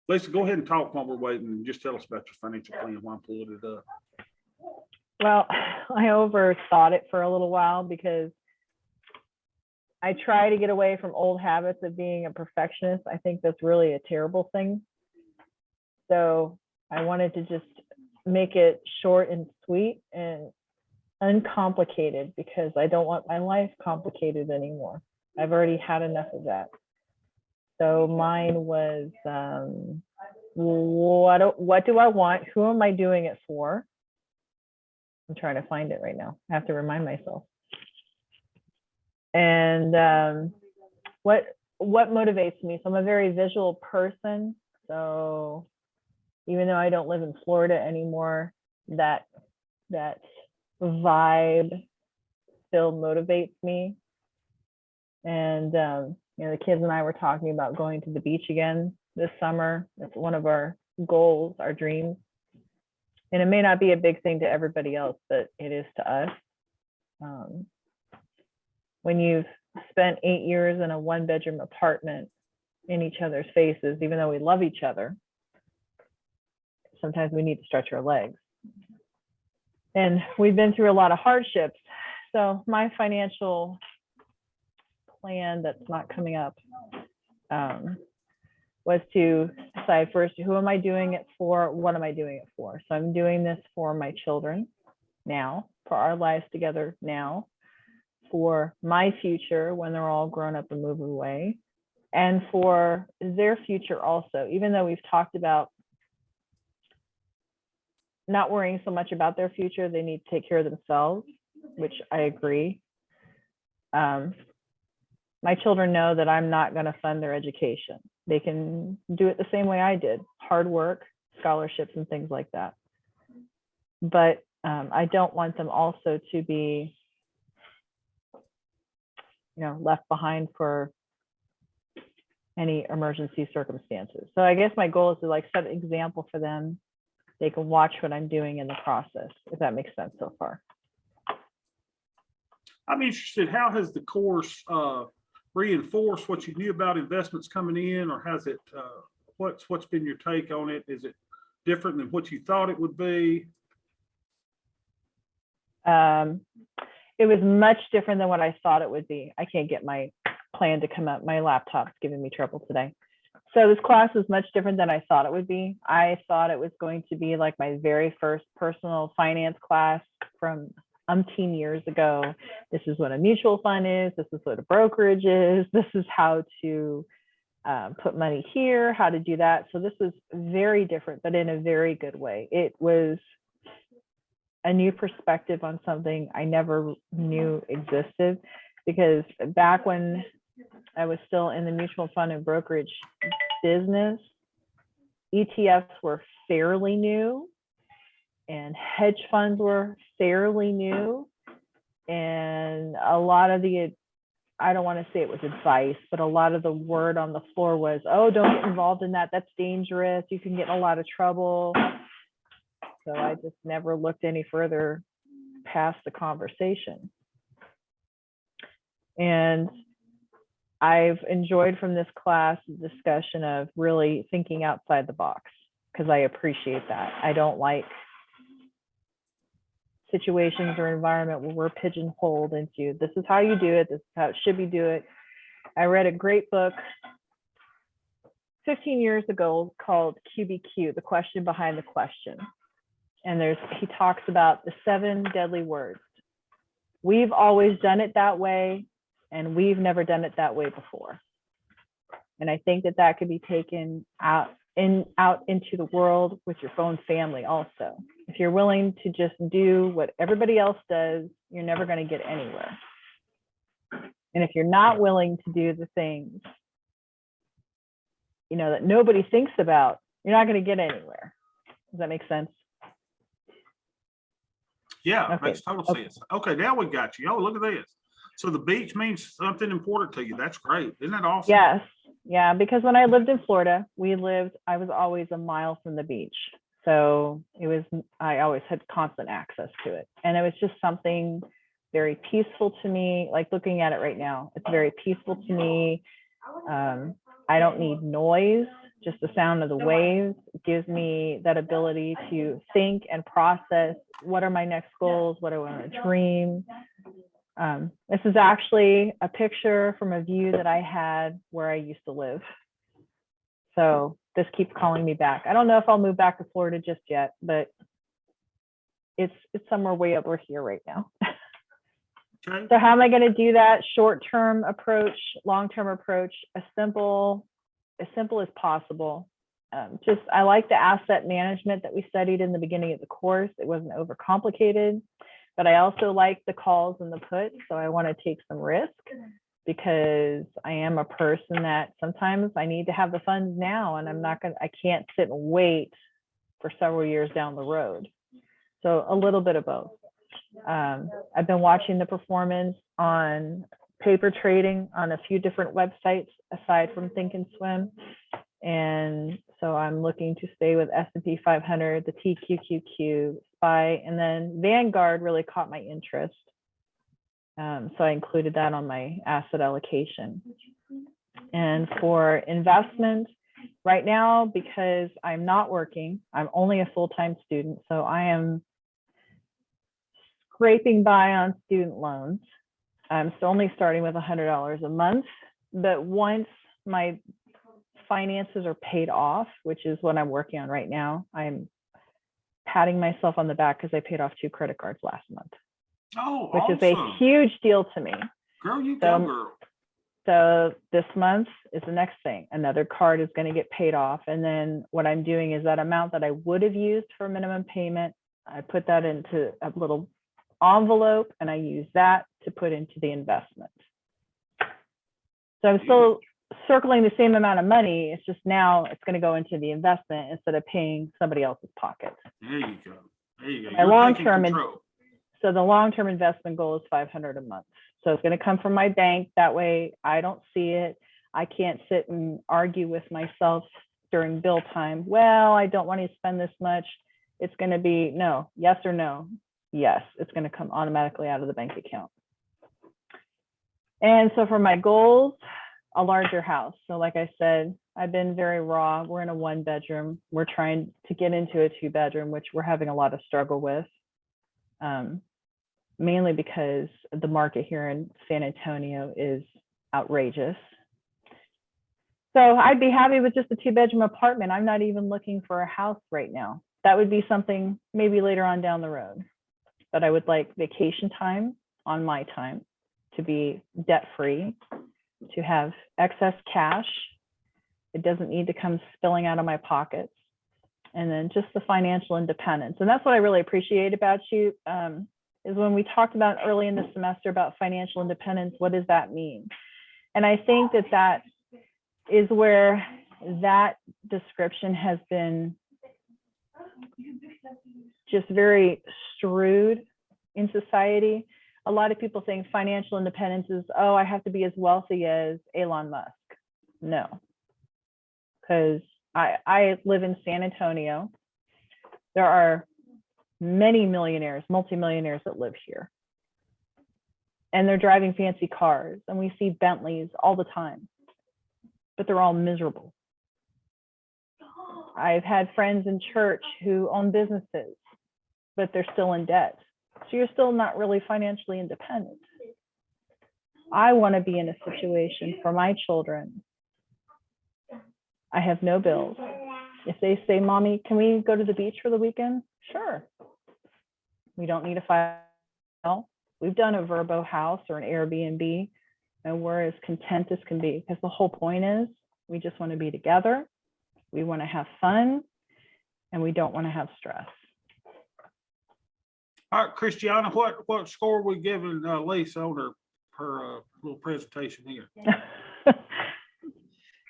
S1: Lisa, go ahead and talk while we're waiting and just tell us about your financial plan while I'm pulling it up.
S3: Well, I overthought it for a little while because I try to get away from old habits of being a perfectionist. I think that's really a terrible thing. So I wanted to just make it short and sweet and uncomplicated because I don't want my life complicated anymore. I've already had enough of that. So mine was, what do I want? Who am I doing it for? I'm trying to find it right now. I have to remind myself. And what motivates me? So I'm a very visual person. So even though I don't live in Florida anymore, that vibe still motivates me. And you know, the kids and I were talking about going to the beach again this summer. That's one of our goals, our dreams. And it may not be a big thing to everybody else, but it is to us. When you've spent 8 years in a one-bedroom apartment in each other's faces, even though we love each other, sometimes we need to stretch our legs. And we've been through a lot of hardships. So my financial plan that's not coming up was to decide first, who am I doing it for? What am I doing it for? So I'm doing this for my children now, for our lives together now, for my future when they're all grown up and move away, and for their future also. Even though we've talked about not worrying so much about their future, they need to take care of themselves, which I agree. My children know that I'm not going to fund their education. They can do it the same way I did, hard work, scholarships, and things like that. But I don't want them also to be, you know, left behind for any emergency circumstances. So I guess my goal is to like set an example for them. They can watch what I'm doing in the process, if that makes sense so far.
S1: I'm interested, how has the course reinforced what you knew about investments coming in, or has it, what's been your take on it? Is it different than what you thought it would be?
S3: It was much different than what I thought it would be. I can't get my plan to come up. My laptop's giving me trouble today. So this class was much different than I thought it would be. I thought it was going to be like my very first personal finance class from umpteen years ago. This is what a mutual fund is. This is what a brokerage is. This is how to put money here, how to do that. So this was very different, but in a very good way. It was a new perspective on something I never knew existed, because back when I was still in the mutual fund and brokerage business, ETFs were fairly new and hedge funds were fairly new. And a lot of the, I don't want to say it was advice, but a lot of the word on the floor was, oh, don't get involved in that. That's dangerous. You can get in a lot of trouble. So I just never looked any further past the conversation. And I've enjoyed from this class the discussion of really thinking outside the box, because I appreciate that. I don't like situations or environment where we're pigeonholed into, this is how you do it, this is how it should be do it. I read a great book 15 years ago called QBQ, The Question Behind the Question. And he talks about the 7 deadly words. We've always done it that way, and we've never done it that way before. And I think that could be taken out into the world with your own family also. If you're willing to just do what everybody else does, you're never going to get anywhere. And if you're not willing to do the things, that nobody thinks about, you're not going to get anywhere. Does that make sense?
S1: Yeah,
S3: Okay.
S1: makes total sense. Okay, now we got you. Oh, look at this. So the beach means something important to you. That's great. Isn't that awesome?
S3: Yes. Yeah, because when I lived in Florida, I was always a mile from the beach. So I always had constant access to it. And it was just something very peaceful to me. Like looking at it right now, it's very peaceful to me. I don't need noise. Just the sound of the waves gives me that ability to think and process what are my next goals, what do I want to dream. This is actually a picture from a view that I had where I used to live. So this keeps calling me back. I don't know if I'll move back to Florida just yet, but it's somewhere way over here right now.
S1: Okay.
S3: So how am I going to do that? Short-term approach, long-term approach, as simple as possible. I like the asset management that we studied in the beginning of the course. It wasn't overcomplicated, but I also like the calls and the puts. So I want to take some risk because I am a person that sometimes I need to have the funds now, and I can't sit and wait for several years down the road. So a little bit of both. I've been watching the performance on paper trading on a few different websites aside from Think and Swim. And so I'm looking to stay with S&P 500, the TQQQ, SPY, and then Vanguard really caught my interest. So I included that on my asset allocation. And for investment, right now, because I'm not working, I'm only a full-time student, so I am scraping by on student loans. I'm still only starting with $100 a month, but once my finances are paid off, which is what I'm working on right now, I'm patting myself on the back because I paid off 2 credit cards last month.
S1: Oh,
S3: which
S1: awesome.
S3: is a huge deal to me.
S1: Girl, you go, girl.
S3: So this month is the next thing. Another card is going to get paid off. And then what I'm doing is that amount that I would have used for minimum payment, I put that into a little envelope and I use that to put into the investment. So I'm still circling the same amount of money. It's just now it's going to go into the investment instead of paying somebody else's pocket.
S1: There you go. There you go.
S3: My long-term,
S1: so
S3: the long-term investment goal is $500 a month. So it's going to come from my bank. That way I don't see it. I can't sit and argue with myself during bill time. Well, I don't want to spend this much. It's going to be no, yes or no. Yes, it's going to come automatically out of the bank account. And so for my goals, a larger house. So like I said, I've been very raw. We're in a 1-bedroom. We're trying to get into a 2-bedroom, which we're having a lot of struggle with. Mainly because the market here in San Antonio is outrageous. So I'd be happy with just a 2-bedroom apartment. I'm not even looking for a house right now. That would be something maybe later on down the road. But I would like vacation time on my time, to be debt-free, to have excess cash. It doesn't need to come spilling out of my pockets. And then just the financial independence. And that's what I really appreciate about you. Is when we talked about early in the semester about financial independence, what does that mean? And I think that that is where that description has been just very strewed in society. A lot of people think financial independence is, oh, I have to be as wealthy as Elon Musk. No, because I live in San Antonio. There are many millionaires, multimillionaires that live here. And they're driving fancy cars. And we see Bentleys all the time. But they're all miserable. I've had friends in church who own businesses, but they're still in debt. So you're still not really financially independent. I want to be in a situation for my children. I have no bills. If they say, Mommy, can we go to the beach for the weekend? Sure. We don't need a file. We've done a Verbo house or an Airbnb, and we're as content as can be, because the whole point is we just want to be together. We want to have fun, and we don't want to have stress.
S1: All right, Christiana, what score are we giving Lisa on her little presentation here?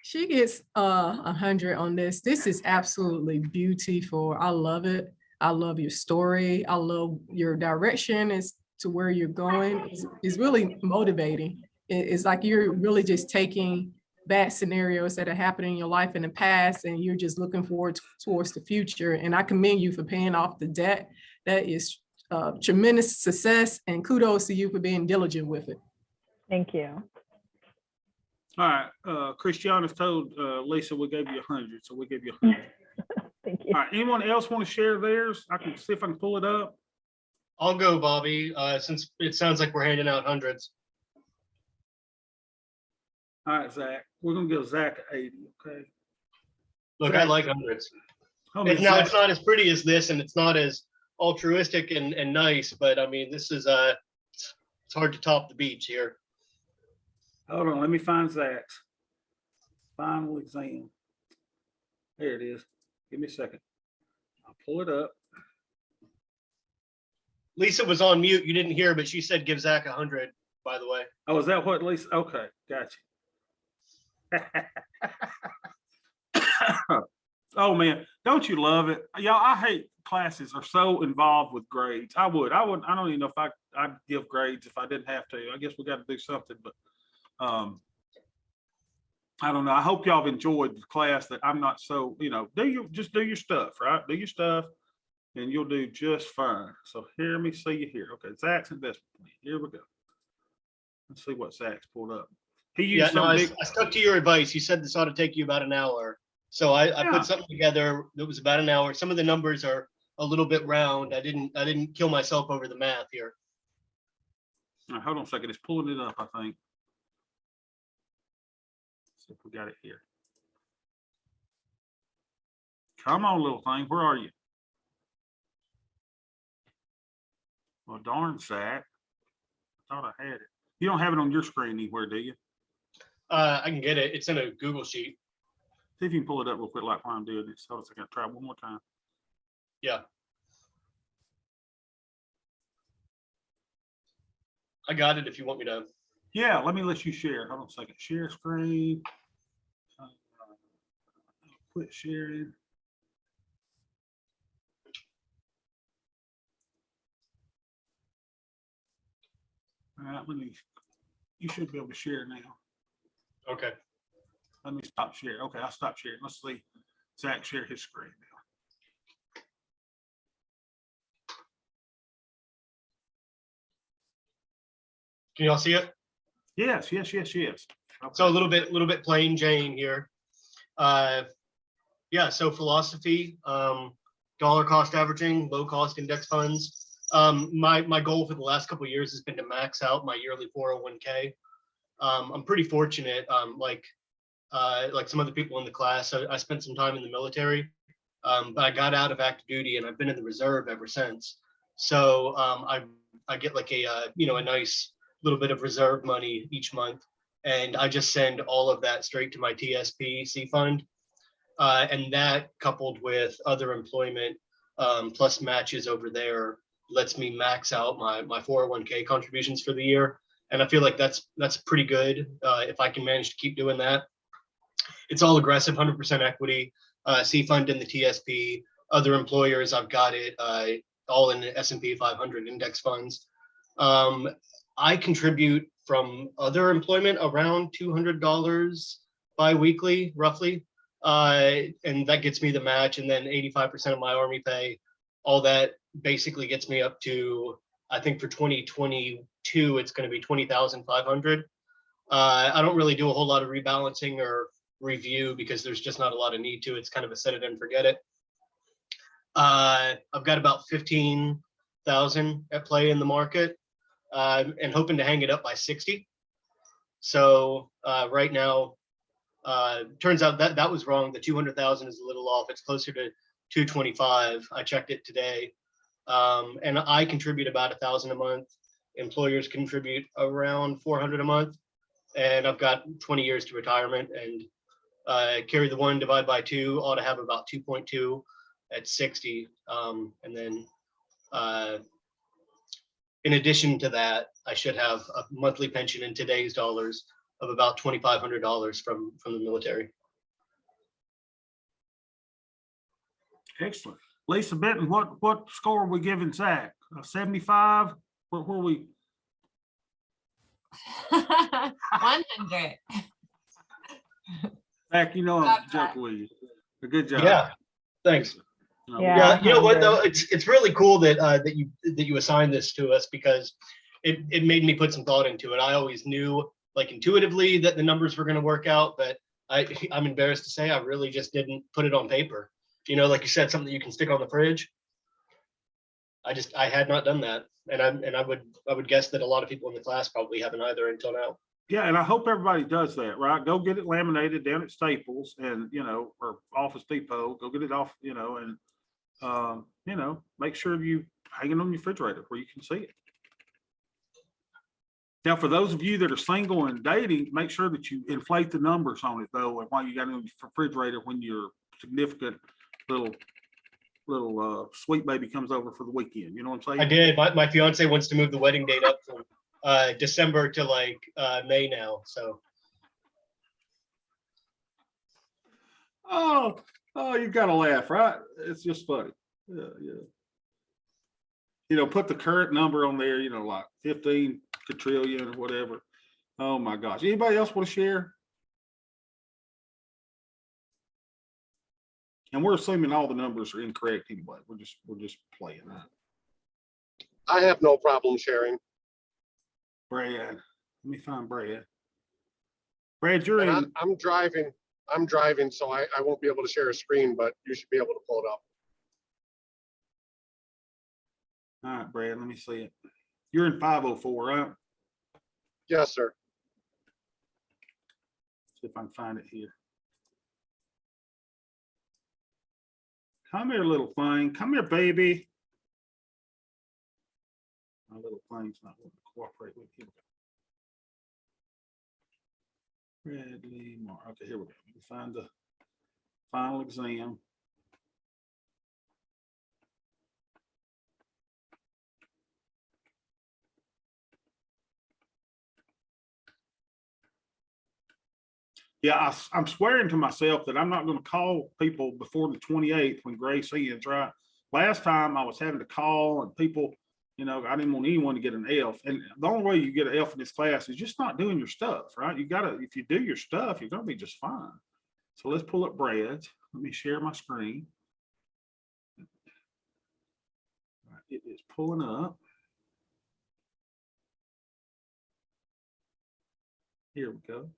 S4: She gets 100 on this. This is absolutely beautiful. I love it. I love your story. I love your direction as to where you're going. It's really motivating. It's like you're really just taking bad scenarios that have happened in your life in the past, and you're just looking forward towards the future. And I commend you for paying off the debt. That is tremendous success, and kudos to you for being diligent with it.
S3: Thank you.
S1: All right, Christiana's told Lisa we gave you 100, so we give you 100.
S3: Thank you.
S1: All right, anyone else want to share theirs? I can see if I can pull it up.
S5: I'll go, Bobby, since it sounds like we're handing out hundreds.
S1: All right, Zach, we're gonna give Zach 80, okay?
S5: Look, I like hundreds.
S1: How many,
S5: Now,
S1: Zach?
S5: it's not as pretty as this, and it's not as altruistic and nice, but I mean, this is it's hard to top the beach here.
S1: Hold on, let me find Zach's final exam. There it is. Give me a second. I'll pull it up.
S5: Lisa was on mute. You didn't hear, but she said give Zach 100, by the way.
S1: Oh, is that what Lisa? Okay, gotcha. Oh man, don't you love it? Y'all, I hate classes are so involved with grades. I don't even know if I'd give grades if I didn't have to. I guess we got to do something, but I don't know. I hope y'all have enjoyed the class. That I'm not so, just do your stuff, right? Do your stuff and you'll do just fine. So here, let me see you here. Okay, Zach's investment plan. Here we go. Let's see what Zach's pulled up. He used
S5: Yeah, no,
S1: some
S5: I
S1: big.
S5: stuck to your advice. You said this ought to take you about an hour. So I
S1: Yeah.
S5: put something together that was about an hour. Some of the numbers are a little bit round. I didn't kill myself over the math here.
S1: All right, hold on a second. It's pulling it up, I think. Let's see if we got it here. Come on, little thing. Where are you? Well, darn, Zach. I thought I had it. You don't have it on your screen anywhere, do you?
S5: I can get it. It's in a Google sheet.
S1: See if you can pull it up real quick like while I'm doing this. Hold on a second. Try one more time.
S5: Yeah. I got it if you want me to.
S1: Yeah, let me let you share. Hold on a second. Share screen. Quit sharing. All right, you should be able to share now.
S5: Okay.
S1: Let me stop sharing. Okay, I'll stop sharing. Let's see Zach share his screen now.
S5: Can y'all see it?
S1: Yes.
S5: So
S1: Okay.
S5: a little bit plain Jane here. Yeah, so philosophy, dollar cost averaging, low cost index funds. My goal for the last couple of years has been to max out my yearly 401k. I'm pretty fortunate, like some of the people in the class. I spent some time in the military, but I got out of active duty and I've been in the reserve ever since. So I get like a nice little bit of reserve money each month, and I just send all of that straight to my TSP fund. And that, coupled with other employment plus matches over there, lets me max out my 401k contributions for the year. And I feel like that's pretty good if I can manage to keep doing that. It's all aggressive, 100% equity, C fund in the TSP. Other employers, I've got it all in the S&P 500 index funds. I contribute from other employment around $200 bi-weekly, roughly. And that gets me the match, and then 85% of my Army pay. All that basically gets me up to, I think for 2022, it's going to be 20,500. I don't really do a whole lot of rebalancing or review because there's just not a lot of need to. It's kind of a set it and forget it. I've got about 15,000 at play in the market, and hoping to hang it up by 60. So right now, Turns out that that was wrong. The 200,000 is a little off. It's closer to 225. I checked it today. And I contribute about 1,000 a month. Employers contribute around 400 a month. And I've got 20 years to retirement, and carry the one, divide by two, ought to have about 2.2 at 60. And then in addition to that, I should have a monthly pension in today's dollars of about $2,500 from the military.
S1: Excellent. Lisa Benton, what score are we giving Zach? 75? Where we?
S6: 100.
S1: Zach, you know I'm
S6: Got that.
S1: joking with you. A good job.
S5: Yeah, thanks.
S1: No,
S3: Yeah.
S5: Yeah, you know what
S3: 100.
S5: though, it's really cool that that you assigned this to us, because it made me put some thought into it. I always knew, like, intuitively that the numbers were going to work out, but I'm embarrassed to say I really just didn't put it on paper. You know, like you said, something that you can stick on the fridge. I had not done that, and I would guess that a lot of people in the class probably haven't either until now.
S1: Yeah, and I hope everybody does that, right? Go get it laminated down at Staples and, or Office Depot, go get it off, and, make sure you hang it on your refrigerator where you can see it. Now, for those of you that are single and dating, make sure that you inflate the numbers on it though, and while you got it on your refrigerator when your significant little sweet baby comes over for the weekend. You know what I'm saying?
S5: I did. My fiance wants to move the wedding date up from December to like May now. So
S1: Oh, you gotta laugh, right? It's just funny. Yeah. Put the current number on there, like 15 quadrillion or whatever. Oh my gosh. Anybody else want to share? And we're assuming all the numbers are incorrect anyway. We're just playing that.
S7: I have no problem sharing.
S1: Brad, let me find Brad. Brad, you're
S7: And
S1: in.
S7: I'm driving, so I won't be able to share a screen, but you should be able to pull it up.
S1: All right, Brad, let me see it. You're in 504, right?
S7: Yes, sir.
S1: See if I can find it here. Come here, little thing. Come here, baby. My little thing's not wanting to cooperate with you. Bradley Moore. Okay, here we go. We find the final exam. Yeah, I'm swearing to myself that I'm not going to call people before the 28th when grace ends, right? Last time I was having to call and people, I didn't want anyone to get an F. And the only way you get an F in this class is just not doing your stuff, right? If you do your stuff, you're going to be just fine. So let's pull up Brad's. Let me share my screen. All right, it is pulling up. Here we go.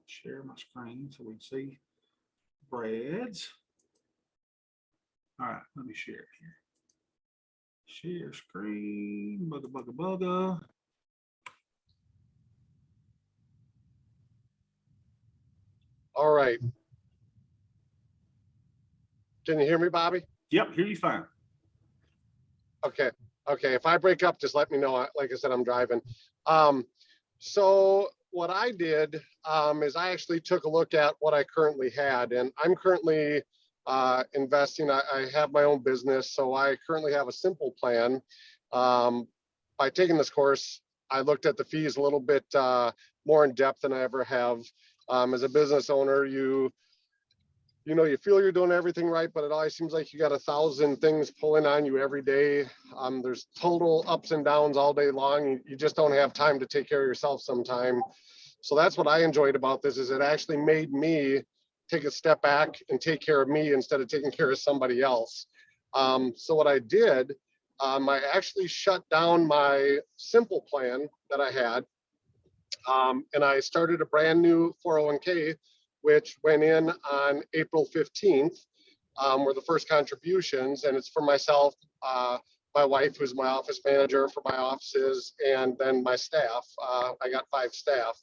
S1: Share my screen so we can see Brad's. All right, let me share it here. Share screen, bugga.
S7: All right. Can you hear me, Bobby?
S1: Yep, hear you fine.
S7: Okay. If I break up, just let me know. Like I said, I'm driving. So what I did is I actually took a look at what I currently had, and I'm currently investing. I have my own business, so I currently have a simple plan. By taking this course, I looked at the fees a little bit more in depth than I ever have. As a business owner, you feel you're doing everything right, but it always seems like you got 1,000 things pulling on you every day. There's total ups and downs all day long. You just don't have time to take care of yourself sometime. So that's what I enjoyed about this, is it actually made me take a step back and take care of me instead of taking care of somebody else. So what I did, I actually shut down my simple plan that I had. And I started a brand new 401k, which went in on April 15th, were the first contributions, and it's for myself, my wife, who's my office manager for my offices, and then my staff. I got 5 staff.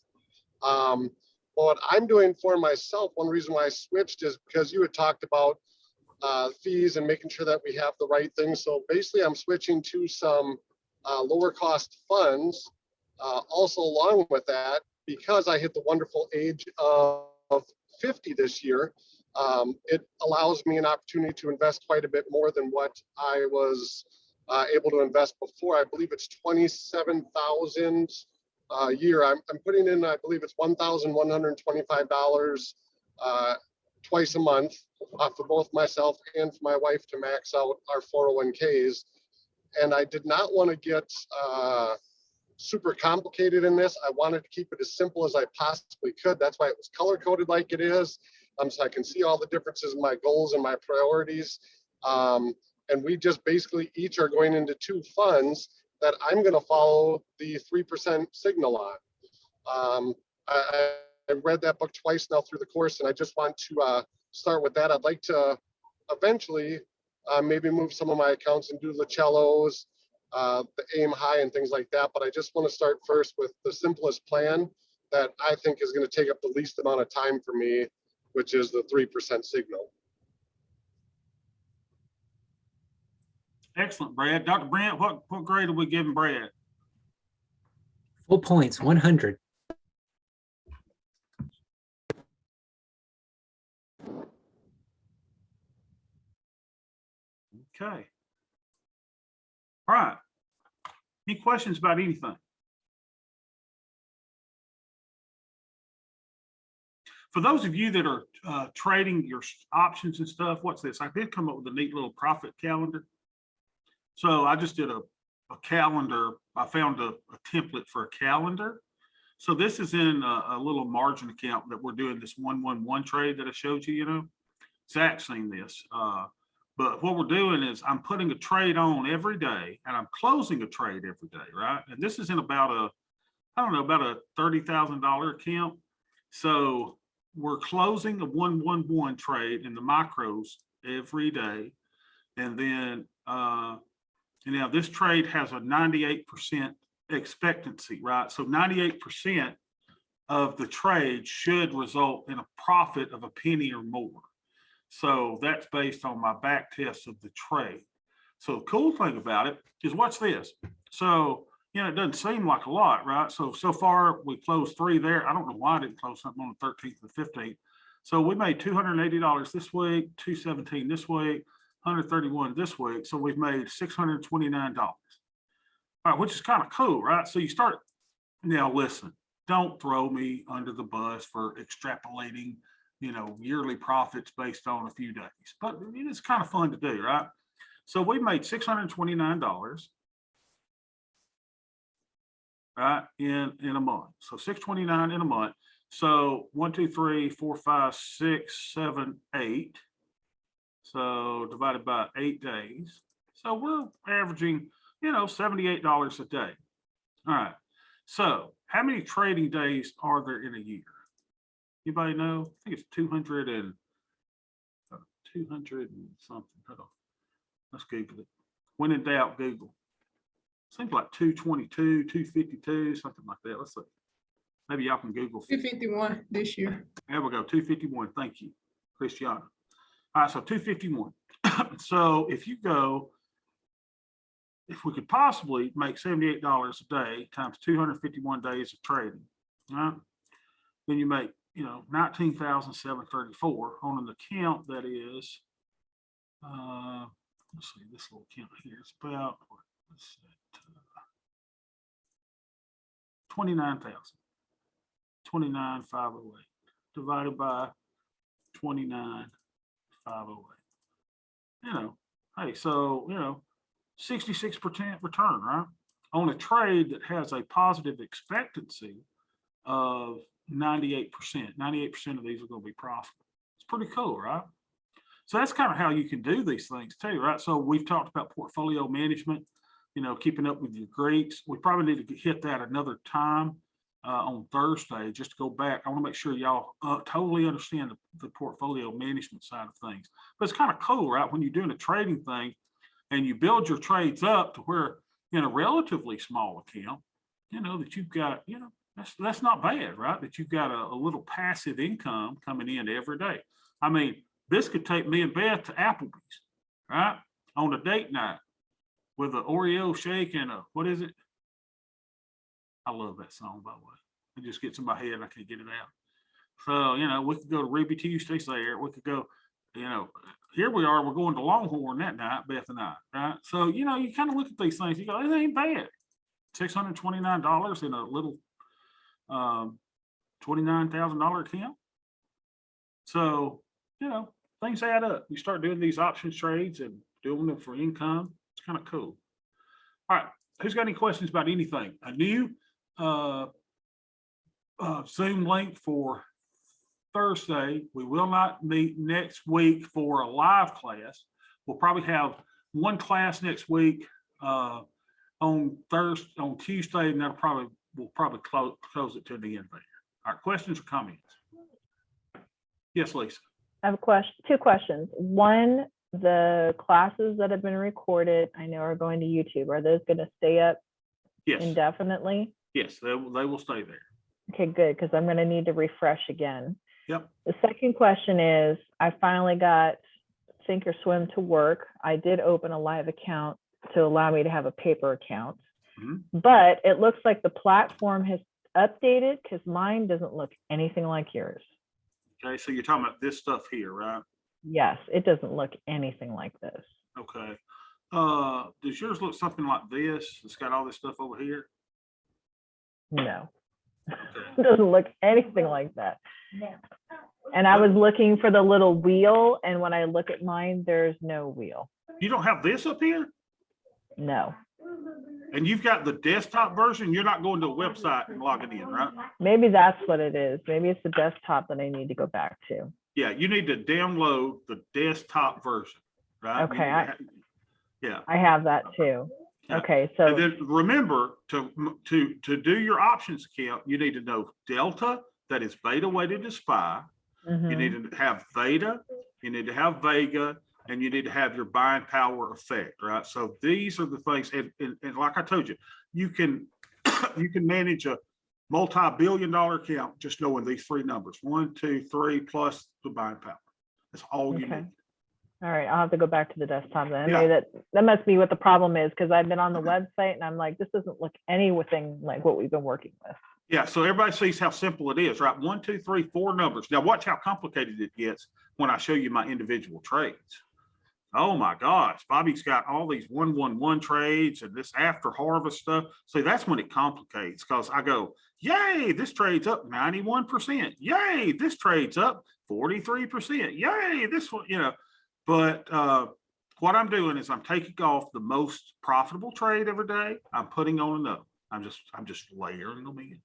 S7: what I'm doing for myself, one reason why I switched is because you had talked about fees and making sure that we have the right things. So basically I'm switching to some lower cost funds. Also along with that, because I hit the wonderful age of 50 this year, it allows me an opportunity to invest quite a bit more than what I was able to invest before. I believe it's 27,000 a year. I'm putting in, I believe it's $1,125 twice a month for both myself and for my wife to max out our 401ks. And I did not want to get super complicated in this. I wanted to keep it as simple as I possibly could. That's why it was color coded like it is. So I can see all the differences in my goals and my priorities. And we just basically each are going into two funds that I'm going to follow the 3% signal on. I read that book twice now through the course, and I just want to start with that. I'd like to eventually maybe move some of my accounts and do Licello's, the aim high and things like that. But I just want to start first with the simplest plan that I think is going to take up the least amount of time for me, which is the 3% signal.
S1: Excellent, Brad. Dr. Brent, what grade are we giving Brad?
S8: Full points, 100.
S1: Okay. All right. Any questions about anything? For those of you that are trading your options and stuff, what's this? I did come up with a neat little profit calendar. So I just did a calendar. I found a template for a calendar. So this is in a little margin account that we're doing this 1-1-1 trade that I showed you, you know. Zach's seen this. But what we're doing is I'm putting a trade on every day and I'm closing a trade every day, right? And this is in about a $30,000 account. So we're closing a 1-1-1 trade in the micros every day. And then, now this trade has a 98% expectancy, right? So 98% of the trade should result in a profit of a penny or more. So that's based on my back test of the trade. So the cool thing about it is, watch this. So, you know, it doesn't seem like a lot, right? So far we closed 3 there. I don't know why I didn't close something on the 13th and 15th. So we made $280 this week, $217 this week, $131 this week. So we've made $629. All right, which is kind of cool, right? So you start, now listen, don't throw me under the bus for extrapolating, you know, yearly profits based on a few days, but it's kind of fun to do, right? So we made $629, right, in a month. So $629 in a month. So 1, 2, 3, 4, 5, 6, 7, 8. So divided by 8 days. So we're averaging, you know, $78 a day. All right. So how many trading days are there in a year? Anybody know? I think it's 200 and something. Hold on. Let's Google it. When in doubt, Google. Seems like 222, 252, something like that. Let's see. Maybe y'all can Google.
S4: 251 this year.
S1: There we go. 251. Thank you, Christiana. All right, so 251. So if you go, if we could possibly make $78 a day times 251 days of trading, right? Then you make, you know, 19,734 on an account that is, let's see, this little account here is about, what's that, 29,000, 29,508 divided by 29,508. You know, hey, so, you know, 66% return, right? On a trade that has a positive expectancy of 98%. 98% of these are going to be profitable. It's pretty cool, right? So that's kind of how you can do these things too, right? So we've talked about portfolio management, you know, keeping up with your Greeks. We probably need to hit that another time on Thursday, just to go back. I want to make sure y'all totally understand the portfolio management side of things. But it's kind of cool, right? When you're doing a trading thing and you build your trades up to where in a relatively small account, you know, that you've got, you know, That's not bad, right? That you've got a little passive income coming in every day. I mean, this could take me and Beth to Applebee's, right? On a date night with an Oreo shake and a, what is it? I love that song, by the way. It just gets in my head and I can't get it out. So, you know, we could go to Ruby Tuesdays there. We could go, you know, here we are, we're going to Longhorn that night, Beth and I, right? So, you know, you kind of look at these things, you go, it ain't bad. $629 in a little $29,000 account. So, you know, things add up. You start doing these options trades and doing them for income. It's kind of cool. All right. Who's got any questions about anything? A new Zoom link for Thursday. We will not meet next week for a live class. We'll probably have one class next week on Tuesday, and we'll probably close it to the end there. All right, questions or comments? Yes, Lisa.
S3: I have a two questions. One, the classes that have been recorded, I know are going to YouTube. Are those going to stay up
S1: Yes.
S3: indefinitely?
S1: Yes, they will stay there.
S3: Okay, good, because I'm going to need to refresh again.
S1: Yep.
S3: The second question is, I finally got Thinkorswim to work. I did open a live account to allow me to have a paper account, but it looks like the platform has updated because mine doesn't look anything like yours.
S1: Okay, so you're talking about this stuff here, right?
S3: Yes, it doesn't look anything like this.
S1: Okay. Does yours look something like this? It's got all this stuff over here.
S3: No,
S1: Okay.
S3: it doesn't look anything like that. And I was looking for the little wheel, and when I look at mine, there's no wheel.
S1: You don't have this up here?
S3: No.
S1: And you've got the desktop version. You're not going to a website and logging in, right?
S3: Maybe that's what it is. Maybe it's the desktop that I need to go back to.
S1: Yeah, you need to download the desktop version, right? You
S3: Okay,
S1: need to yeah.
S3: I have that too.
S1: Yeah.
S3: Okay,
S1: And
S3: so
S1: then remember to do your options account, you need to know delta, that is beta weighted to SPY. You need to have theta, you need to have vega, and you need to have your buying power effect, right? So these are the things, and like I told you, you can manage a multi-billion-dollar account just knowing these three numbers: 1, 2, 3, plus the buying power. That's all you
S3: okay.
S1: need.
S3: All right, I'll have to go back to the desktop then.
S1: Yeah.
S3: Maybe that must be what the problem is, because I've been on the website and I'm like, this doesn't look anything like what we've been working with.
S1: Yeah, so everybody sees how simple it is, right? 1, 2, 3, 4 numbers. Now watch how complicated it gets when I show you my individual trades. Oh my gosh, Bobby's got all these 1-1-1 trades and this after harvest stuff. See, that's when it complicates, because I go, yay, this trade's up 91%. Yay, this trade's up 43%. Yay, this one, you know. But what I'm doing is I'm taking off the most profitable trade every day. I'm putting on another. I'm just layering them in,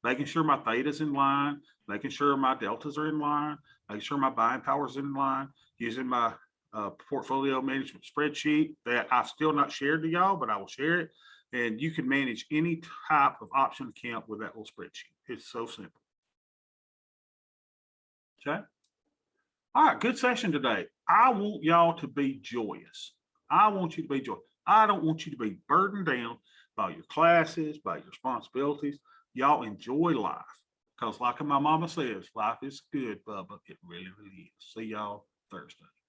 S1: making sure my theta's in line, making sure my deltas are in line, making sure my buying power's in line, using my portfolio management spreadsheet that I've still not shared to y'all, but I will share it. And you can manage any type of option account with that little spreadsheet. It's so simple. Okay. All right, good session today. I want y'all to be joyous. I want you to be joyous. I don't want you to be burdened down by your classes, by your responsibilities. Y'all enjoy life, because like my mama says, life is good, Bubba. It really, really is. See y'all Thursday.